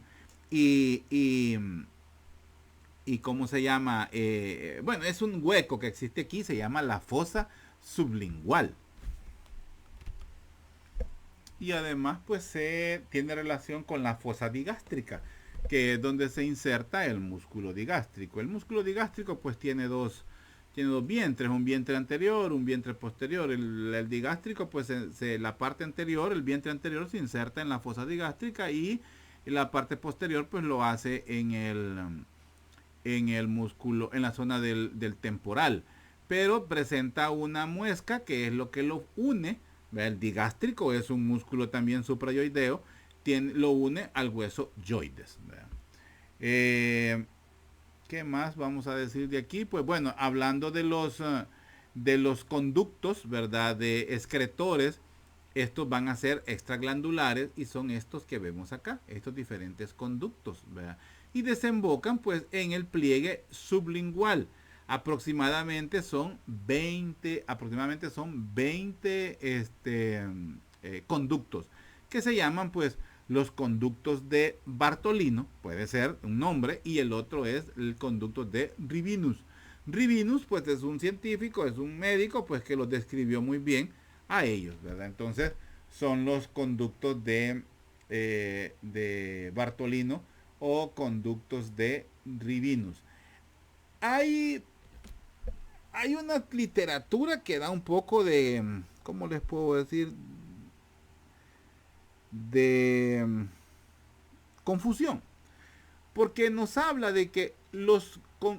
y ¿cómo se llama? Bueno, es un hueco que existe aquí, se llama la fosa sublingual. Y además pues tiene relación con la fosa digástrica, que es donde se inserta el músculo digástrico. El músculo digástrico pues tiene dos vientres, un vientre anterior, un vientre posterior. El digástrico pues la parte anterior, el vientre anterior se inserta en la fosa digástrica y la parte posterior pues lo hace en el músculo, en la zona del temporal. Pero presenta una muesca que es lo que lo une. El digástrico es un músculo también suprayoideo, lo une al hueso yoides. ¿Qué más vamos a decir de aquí? Pues bueno, hablando de los conductos, ¿verdad? De excretores, estos van a ser extraglandulares y son estos que vemos acá, estos diferentes conductos, ¿verdad? Y desembocan pues en el pliegue sublingual. Aproximadamente son 20 conductos que se llaman pues los conductos de Bartolino, puede ser un nombre, y el otro es el conducto de Rivinus. Rivinus pues es un científico, es un médico pues que los describió muy bien a ellos, ¿verdad? Entonces son los conductos de Bartolino o conductos de Rivinus. Hay una literatura que da un poco de, ¿cómo les puedo decir? De confusión. Porque nos habla de que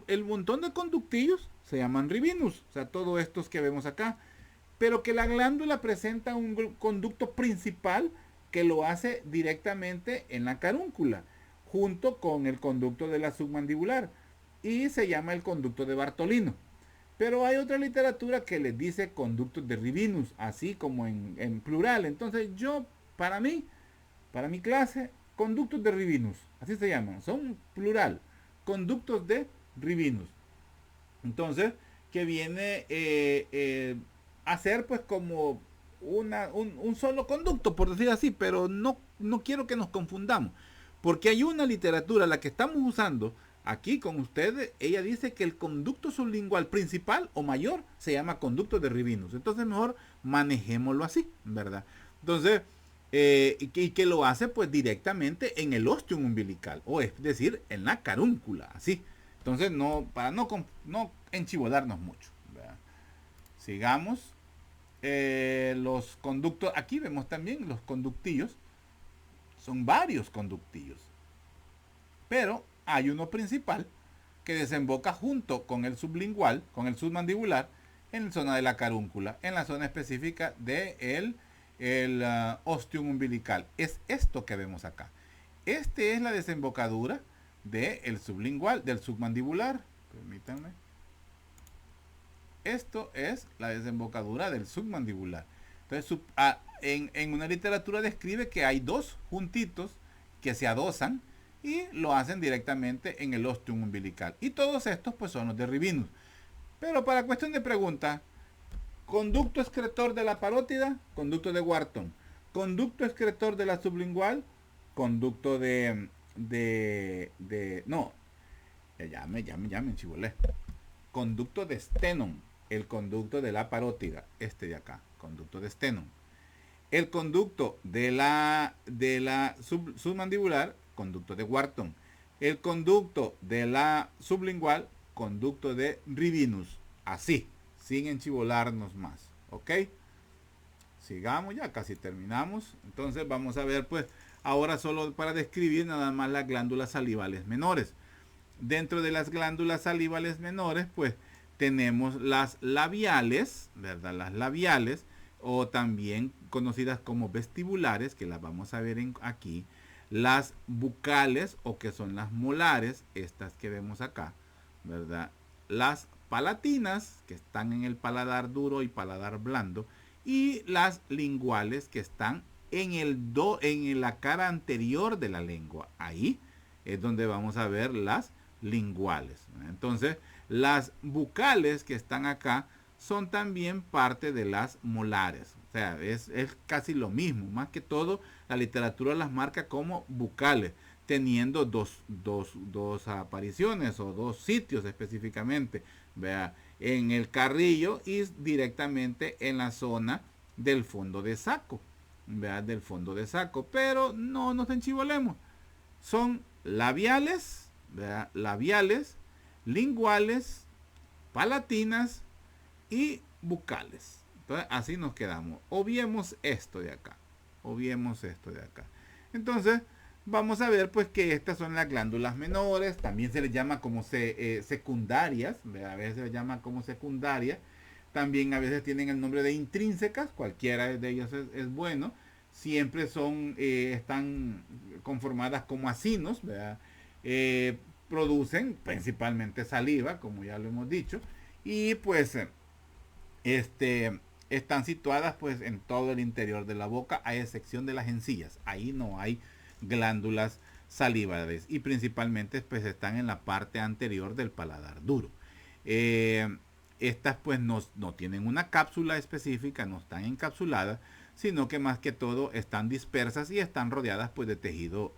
el montón de conductillos se llaman rivinus, o sea, todos estos que vemos acá. Pero que la glándula presenta un conducto principal que lo hace directamente en la carúncula, junto con el conducto de la submandibular. Y se llama el conducto de Bartolino. Pero hay otra literatura que les dice conductos de Rivinus, así como en plural. Entonces para mi clase, conductos de Rivinus, así se llaman, son plural, conductos de Rivinus. Entonces, que viene a ser pues como un solo conducto, por decir así, pero no quiero que nos confundamos, porque hay una literatura, la que estamos usando aquí con ustedes, ella dice que el conducto sublingual principal o mayor se llama conducto de Rivinus. Entonces mejor manejémoslo así, ¿verdad? Entonces, y que lo hace pues directamente en el ostium umbilical, o es decir, en la carúncula, así. Entonces, para no enchivolarnos mucho, ¿verdad? Sigamos. Los conductos, aquí vemos también los conductillos. Son varios conductillos. Pero hay uno principal que desemboca junto con el sublingual, con el submandibular, en la zona de la carúncula, en la zona específica del ostium umbilical. Es esto que vemos acá. Este es la desembocadura del sublingual, del submandibular. Permítanme. Esto es la desembocadura del submandibular. Entonces, en una literatura describe que hay dos juntitos que se adosan y lo hacen directamente en el ostium umbilical. Y todos estos pues son los de Rivinus. Pero para cuestión de pregunta, conducto excretor de la parótida, conducto de Wharton. Conducto excretor de la sublingual, conducto no, ya me enchibolé. Conducto de Stenon, el conducto de la parótida, este de acá, conducto de Stenon. El conducto de la submandibular, conducto de Wharton. El conducto de la sublingual, conducto de Rivinus. Así, sin enchivolarnos más. ¿Ok? Sigamos, ya casi terminamos. Entonces vamos a ver pues ahora solo para describir nada más las glándulas salivales menores. Dentro de las glándulas salivales menores pues tenemos las labiales, ¿verdad? Las labiales, o también conocidas como vestibulares, que las vamos a ver aquí. Las bucales, o que son las molares, estas que vemos acá, ¿verdad? Las palatinas, que están en el paladar duro y paladar blando, y las linguales, que están en la cara anterior de la lengua. Ahí es donde vamos a ver las linguales. Entonces, las bucales que están acá son también parte de las molares. O sea, es casi lo mismo. Más que todo, la literatura las marca como bucales, teniendo dos apariciones o dos sitios específicamente. Vea, en el carrillo y directamente en la zona del fondo de saco. Vea, del fondo de saco. Pero no nos enchivolemos. Son labiales, vea, labiales, linguales, palatinas y bucales. Entonces, así nos quedamos. Obviemos esto de acá. Obviemos esto de acá. Entonces, vamos a ver pues que estas son las glándulas menores. También se les llama como secundarias. A veces se les llama como secundarias. También a veces tienen el nombre de intrínsecas. Cualquiera de ellas es bueno. Siempre están conformadas como acinos. Producen principalmente saliva, como ya lo hemos dicho. Y pues están situadas pues en todo el interior de la boca, a excepción de las encías. Ahí no hay glándulas salivales y principalmente pues están en la parte anterior del paladar duro. Estas pues no tienen una cápsula específica, no están encapsuladas, sino que más que todo están dispersas y están rodeadas pues de tejido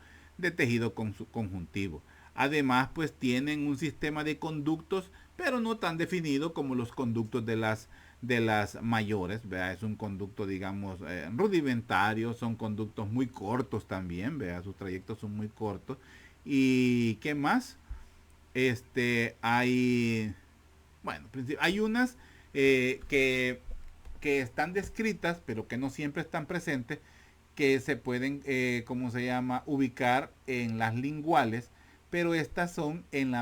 conjuntivo. Además pues tienen un sistema de conductos, pero no tan definido como los conductos de las mayores. ¿Vea? Es un conducto, digamos, rudimentario. Son conductos muy cortos también. ¿Vea? Sus trayectos son muy cortos. ¿Y qué más? Hay unas que están descritas, pero que no siempre están presentes, que se pueden, ubicar en las linguales, pero estas son en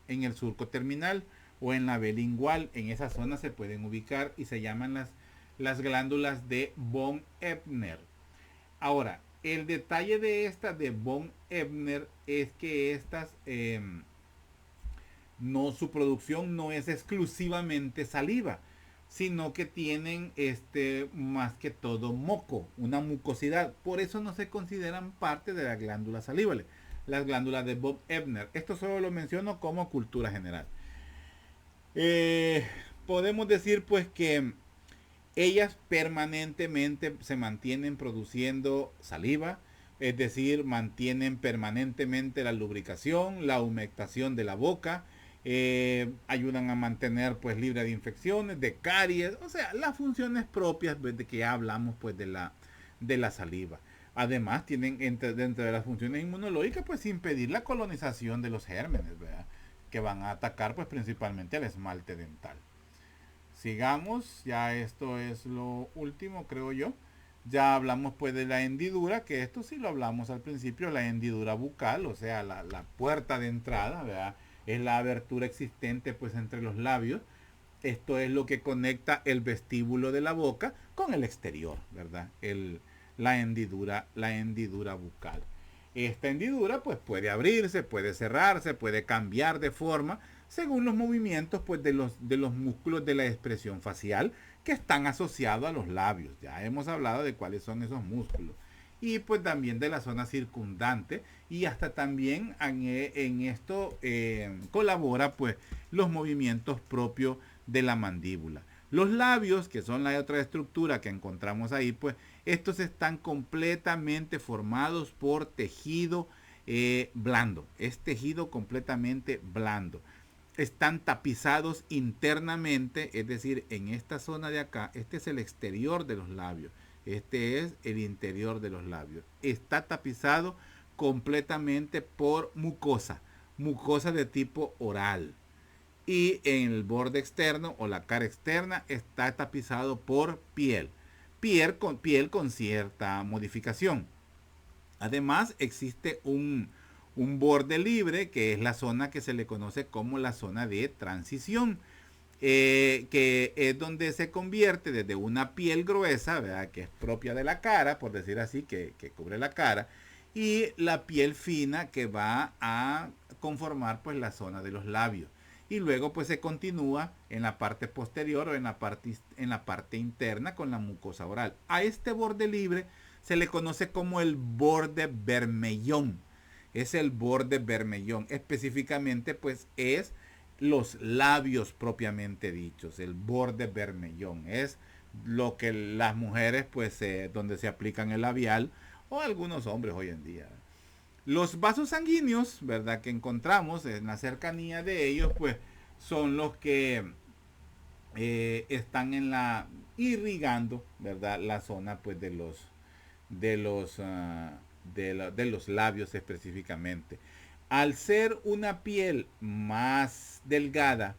el surco terminal o en la B lingual. En esa zona se pueden ubicar y se llaman las glándulas de von Ebner. Ahora, el detalle de estas de von Ebner es que estas su producción no es exclusivamente saliva, sino que tienen más que todo moco, una mucosidad. Por eso no se consideran parte de la glándula salivales, las glándulas de von Ebner. Esto solo lo menciono como cultura general. Podemos decir pues que ellas permanentemente se mantienen produciendo saliva, es decir, mantienen permanentemente la lubricación, la humectación de la boca, ayudan a mantener pues libre de infecciones, de caries, o sea, las funciones propias de que ya hablamos pues de la saliva. Además tienen dentro de las funciones inmunológicas pues impedir la colonización de los gérmenes, ¿verdad? Que van a atacar pues principalmente al esmalte dental. Sigamos, ya esto es lo último creo yo Ya hablamos pues de la hendidura, que esto sí lo hablamos al principio, la hendidura bucal, o sea, la puerta de entrada, ¿verdad? Es la abertura existente pues entre los labios. Esto es lo que conecta el vestíbulo de la boca con el exterior, ¿verdad? La hendidura bucal. Esta hendidura pues puede abrirse, puede cerrarse, puede cambiar de forma según los movimientos pues de los músculos de la expresión facial que están asociados a los labios. Ya hemos hablado de cuáles son esos músculos. Y pues también de la zona circundante y hasta también en esto colabora pues los movimientos propios de la mandíbula. Los labios, que son la otra estructura que encontramos ahí, pues estos están completamente formados por tejido blando. Es tejido completamente blando. Están tapizados internamente, es decir, en esta zona de acá, este es el exterior de los labios. Este es el interior de los labios. Está tapizado completamente por mucosa, mucosa de tipo oral. Y en el borde externo o la cara externa está tapizado por piel con cierta modificación. Además existe un borde libre que es la zona que se le conoce como la zona de transición, que es donde se convierte desde una piel gruesa, ¿verdad? Que es propia de la cara, por decir así, que cubre la cara, y la piel fina que va a conformar pues la zona de los labios. Y luego pues se continúa en la parte posterior o en la parte interna con la mucosa oral. A este borde libre se le conoce como el borde bermellón. Es el borde bermellón. Específicamente pues es los labios propiamente dichos. El borde bermellón es lo que las mujeres pues donde se aplican el labial o algunos hombres hoy en día. Los vasos sanguíneos, ¿verdad? Que encontramos en la cercanía de ellos, pues son los que están irrigando, ¿verdad? La zona, pues de los, uh, de los labios específicamente. Al ser una piel más delgada,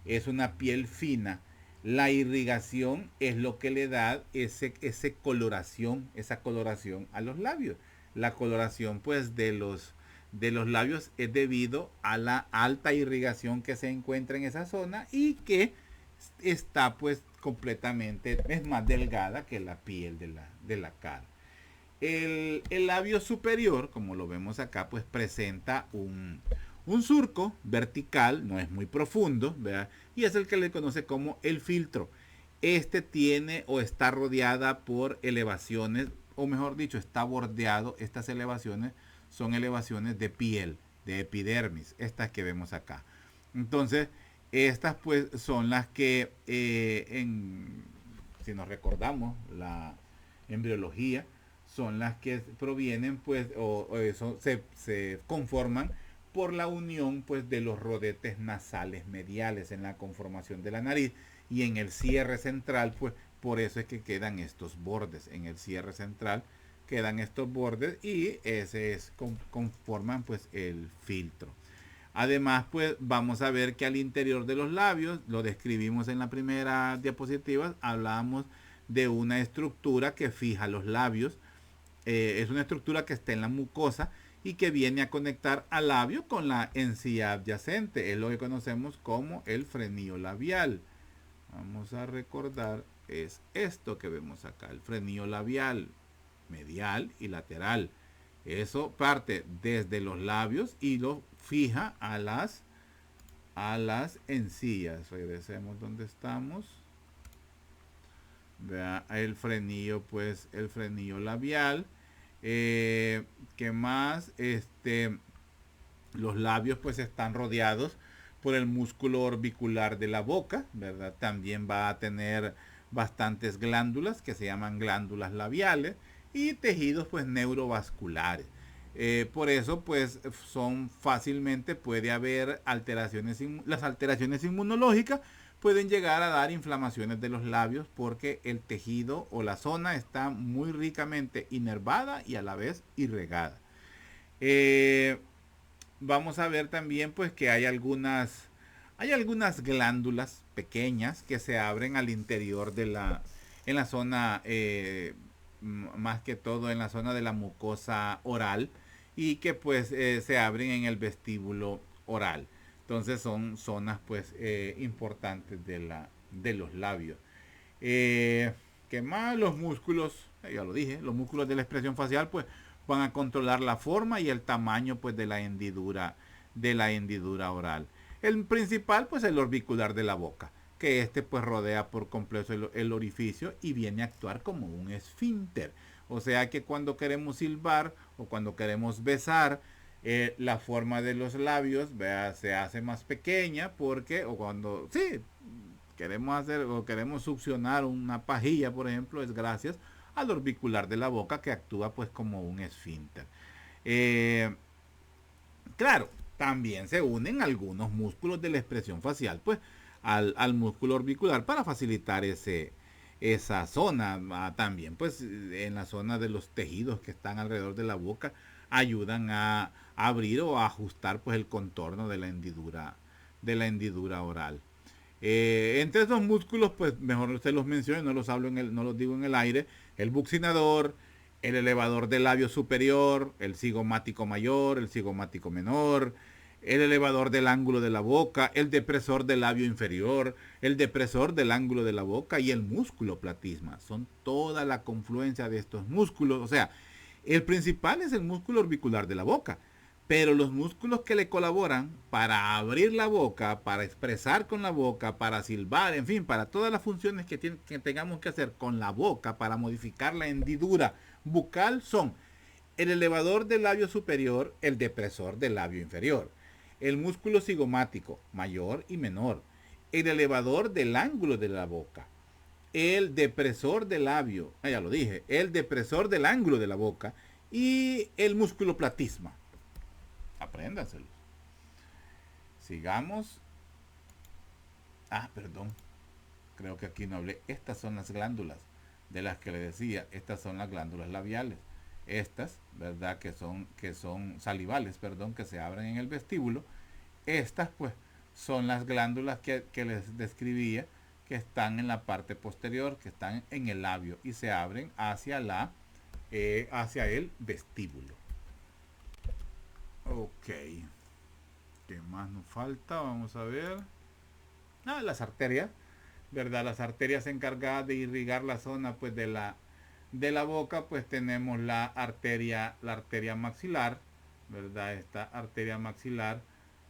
es una piel fina, la irrigación es lo que le da esa coloración a los labios. La coloración pues de los labios es debido a la alta irrigación que se encuentra en esa zona y que está pues completamente, es más delgada que la piel de la cara. El labio superior, como lo vemos acá, pues presenta un surco vertical, no es muy profundo, ¿verdad? Y es el que le conoce como el filtro. Este tiene o está rodeada por elevaciones, o mejor dicho, está bordeado. Estas elevaciones son elevaciones de piel, de epidermis, estas que vemos acá. Entonces, estas pues son las que, si nos recordamos la embriología, son las que provienen pues o eso se conforman por la unión pues de los rodetes nasales mediales en la conformación de la nariz y en el cierre central pues por eso es que quedan estos bordes en el cierre central quedan estos bordes y ese es conforman pues el filtro. Además pues vamos a ver que al interior de los labios, lo describimos en la primera diapositiva, hablamos de una estructura que fija los labios. Es una estructura que está en la mucosa y que viene a conectar al labio con la encía adyacente. Es lo que conocemos como el frenillo labial. Vamos a recordar, es esto que vemos acá, el frenillo labial medial y lateral. Eso parte desde los labios y lo fija a las encías. Regresemos donde estamos. Vea el frenillo, pues el frenillo labial. ¿Qué más? Los labios pues están rodeados por el músculo orbicular de la boca, ¿verdad? También va a tener bastantes glándulas que se llaman glándulas labiales y tejidos pues neurovasculares. Por eso pues son fácilmente puede haber alteraciones, las alteraciones inmunológicas pueden llegar a dar inflamaciones de los labios porque el tejido o la zona está muy ricamente inervada y a la vez irregada. Vamos a ver también pues que hay algunas glándulas pequeñas que se abren al interior en la zona más que todo en la zona de la mucosa oral y que pues se abren en el vestíbulo oral. Entonces son zonas pues importantes de los labios. ¿Qué más? Los músculos, ya lo dije, los músculos de la expresión facial pues van a controlar la forma y el tamaño pues de la hendidura oral. El principal pues el orbicular de la boca, que este pues rodea por completo el orificio y viene a actuar como un esfínter. O sea que cuando queremos silbar o cuando queremos besar, la forma de los labios, vea, se hace más pequeña porque, o cuando, sí, queremos hacer o queremos succionar una pajilla, por ejemplo, es gracias al orbicular de la boca que actúa pues como un esfínter. Eh, claro, también se unen algunos músculos de la expresión facial pues al músculo orbicular para facilitar esa zona. También pues en la zona de los tejidos que están alrededor de la boca ayudan a abrir o a ajustar pues el contorno de la hendidura oral. Entre esos músculos, pues mejor usted los mencione, no los hablo no los digo en el aire. El buccinador, el elevador del labio superior, el cigomático mayor, el cigomático menor, el elevador del ángulo de la boca, el depresor del labio inferior, el depresor del ángulo de la boca y el músculo platisma. Son toda la confluencia de estos músculos. O sea, el principal es el músculo orbicular de la boca. Pero los músculos que le colaboran para abrir la boca, para expresar con la boca, para silbar, en fin, para todas las funciones que tengamos que hacer con la boca para modificar la hendidura bucal son el elevador del labio superior, el depresor del labio inferior, el músculo cigomático mayor y menor, el elevador del ángulo de la boca, el depresor del labio, ya lo dije, el depresor del ángulo de la boca y el músculo platisma. Apréndanselos. Sigamos. Perdón. Creo que aquí no hablé. Estas son las glándulas de las que le decía. Estas son las glándulas labiales. Estas, ¿verdad? Que son salivales, perdón, que se abren en el vestíbulo. Estas, pues, son las glándulas que les describía, que están en la parte posterior, que están en el labio y se abren hacia el vestíbulo. Ok. ¿Qué más nos falta? Vamos a ver. Las arterias, ¿verdad? Las arterias encargadas de irrigar la zona pues de la boca, pues tenemos la arteria maxilar, ¿verdad? Esta arteria maxilar,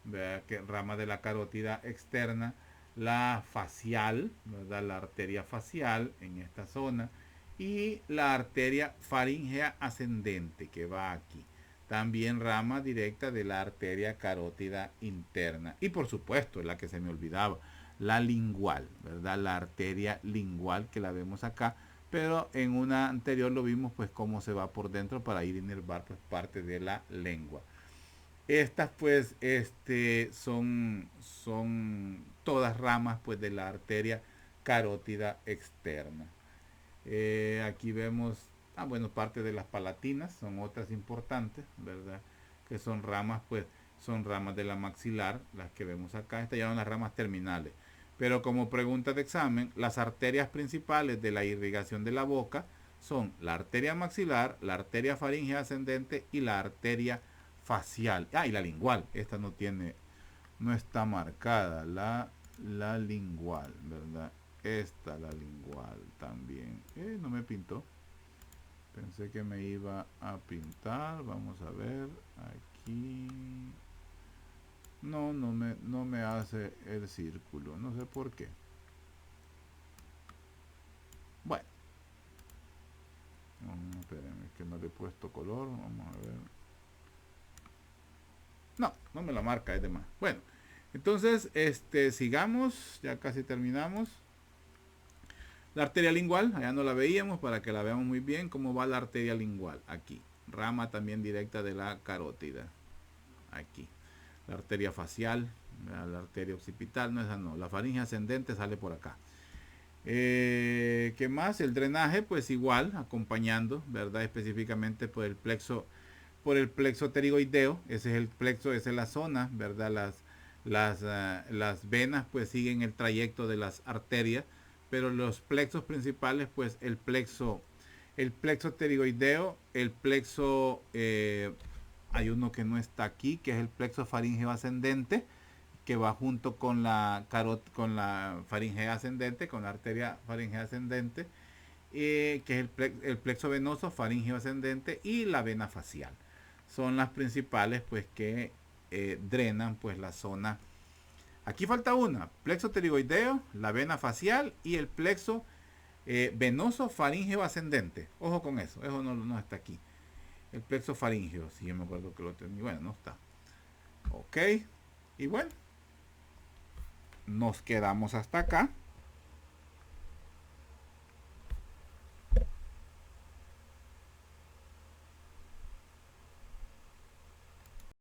¿verdad? Que rama de la carótida externa, la facial, ¿verdad? La arteria facial en esta zona y la arteria faríngea ascendente que va aquí. También rama directa de la arteria carótida interna. Y por supuesto, la que se me olvidaba, la lingual, ¿verdad? La arteria lingual que la vemos acá. Pero en una anterior lo vimos pues cómo se va por dentro para ir a inervar pues parte de la lengua. Estas pues son todas ramas pues de la arteria carótida externa. Aquí vemos parte de las palatinas, son otras importantes, ¿verdad? Que son ramas, pues, son ramas de la maxilar, las que vemos acá. Estas ya son las ramas terminales. Pero como pregunta de examen, las arterias principales de la irrigación de la boca son la arteria maxilar, la arteria faríngea ascendente y la arteria facial. Y la lingual. Esta no está marcada, la lingual, ¿verdad? Esta, la lingual también. No me pintó. Pensé que me iba a pintar. Vamos a ver. Aquí. No me hace el círculo. No sé por qué. Bueno. Espérenme, que no le he puesto color. Vamos a ver. No me la marca, es de más. Bueno. Entonces, sigamos. Ya casi terminamos. La arteria lingual, allá no la veíamos para que la veamos muy bien cómo va la arteria lingual. Aquí, rama también directa de la carótida. Aquí, la arteria facial, la arteria occipital, no esa no. La faringe ascendente sale por acá. ¿Qué más? El drenaje, pues igual, acompañando, ¿verdad? Específicamente por el plexo pterigoideo. Ese es el plexo, esa es la zona, ¿verdad? Las venas, pues siguen el trayecto de las arterias. Pero los plexos principales, pues el plexo el plexo pterigoideo, el plexo, hay uno que no está aquí, que es el plexo faríngeo ascendente, que va junto con la con la faringe ascendente, con la arteria faríngea ascendente, que es el plexo venoso faríngeo ascendente y la vena facial. Son las principales, pues, que drenan, pues, la zona. Aquí falta una: plexo pterigoideo, la vena facial y el plexo venoso faríngeo ascendente. Ojo con eso no está aquí. El plexo faríngeo, si yo me acuerdo que lo tenía. Bueno, no está. Ok. Y bueno, nos quedamos hasta acá.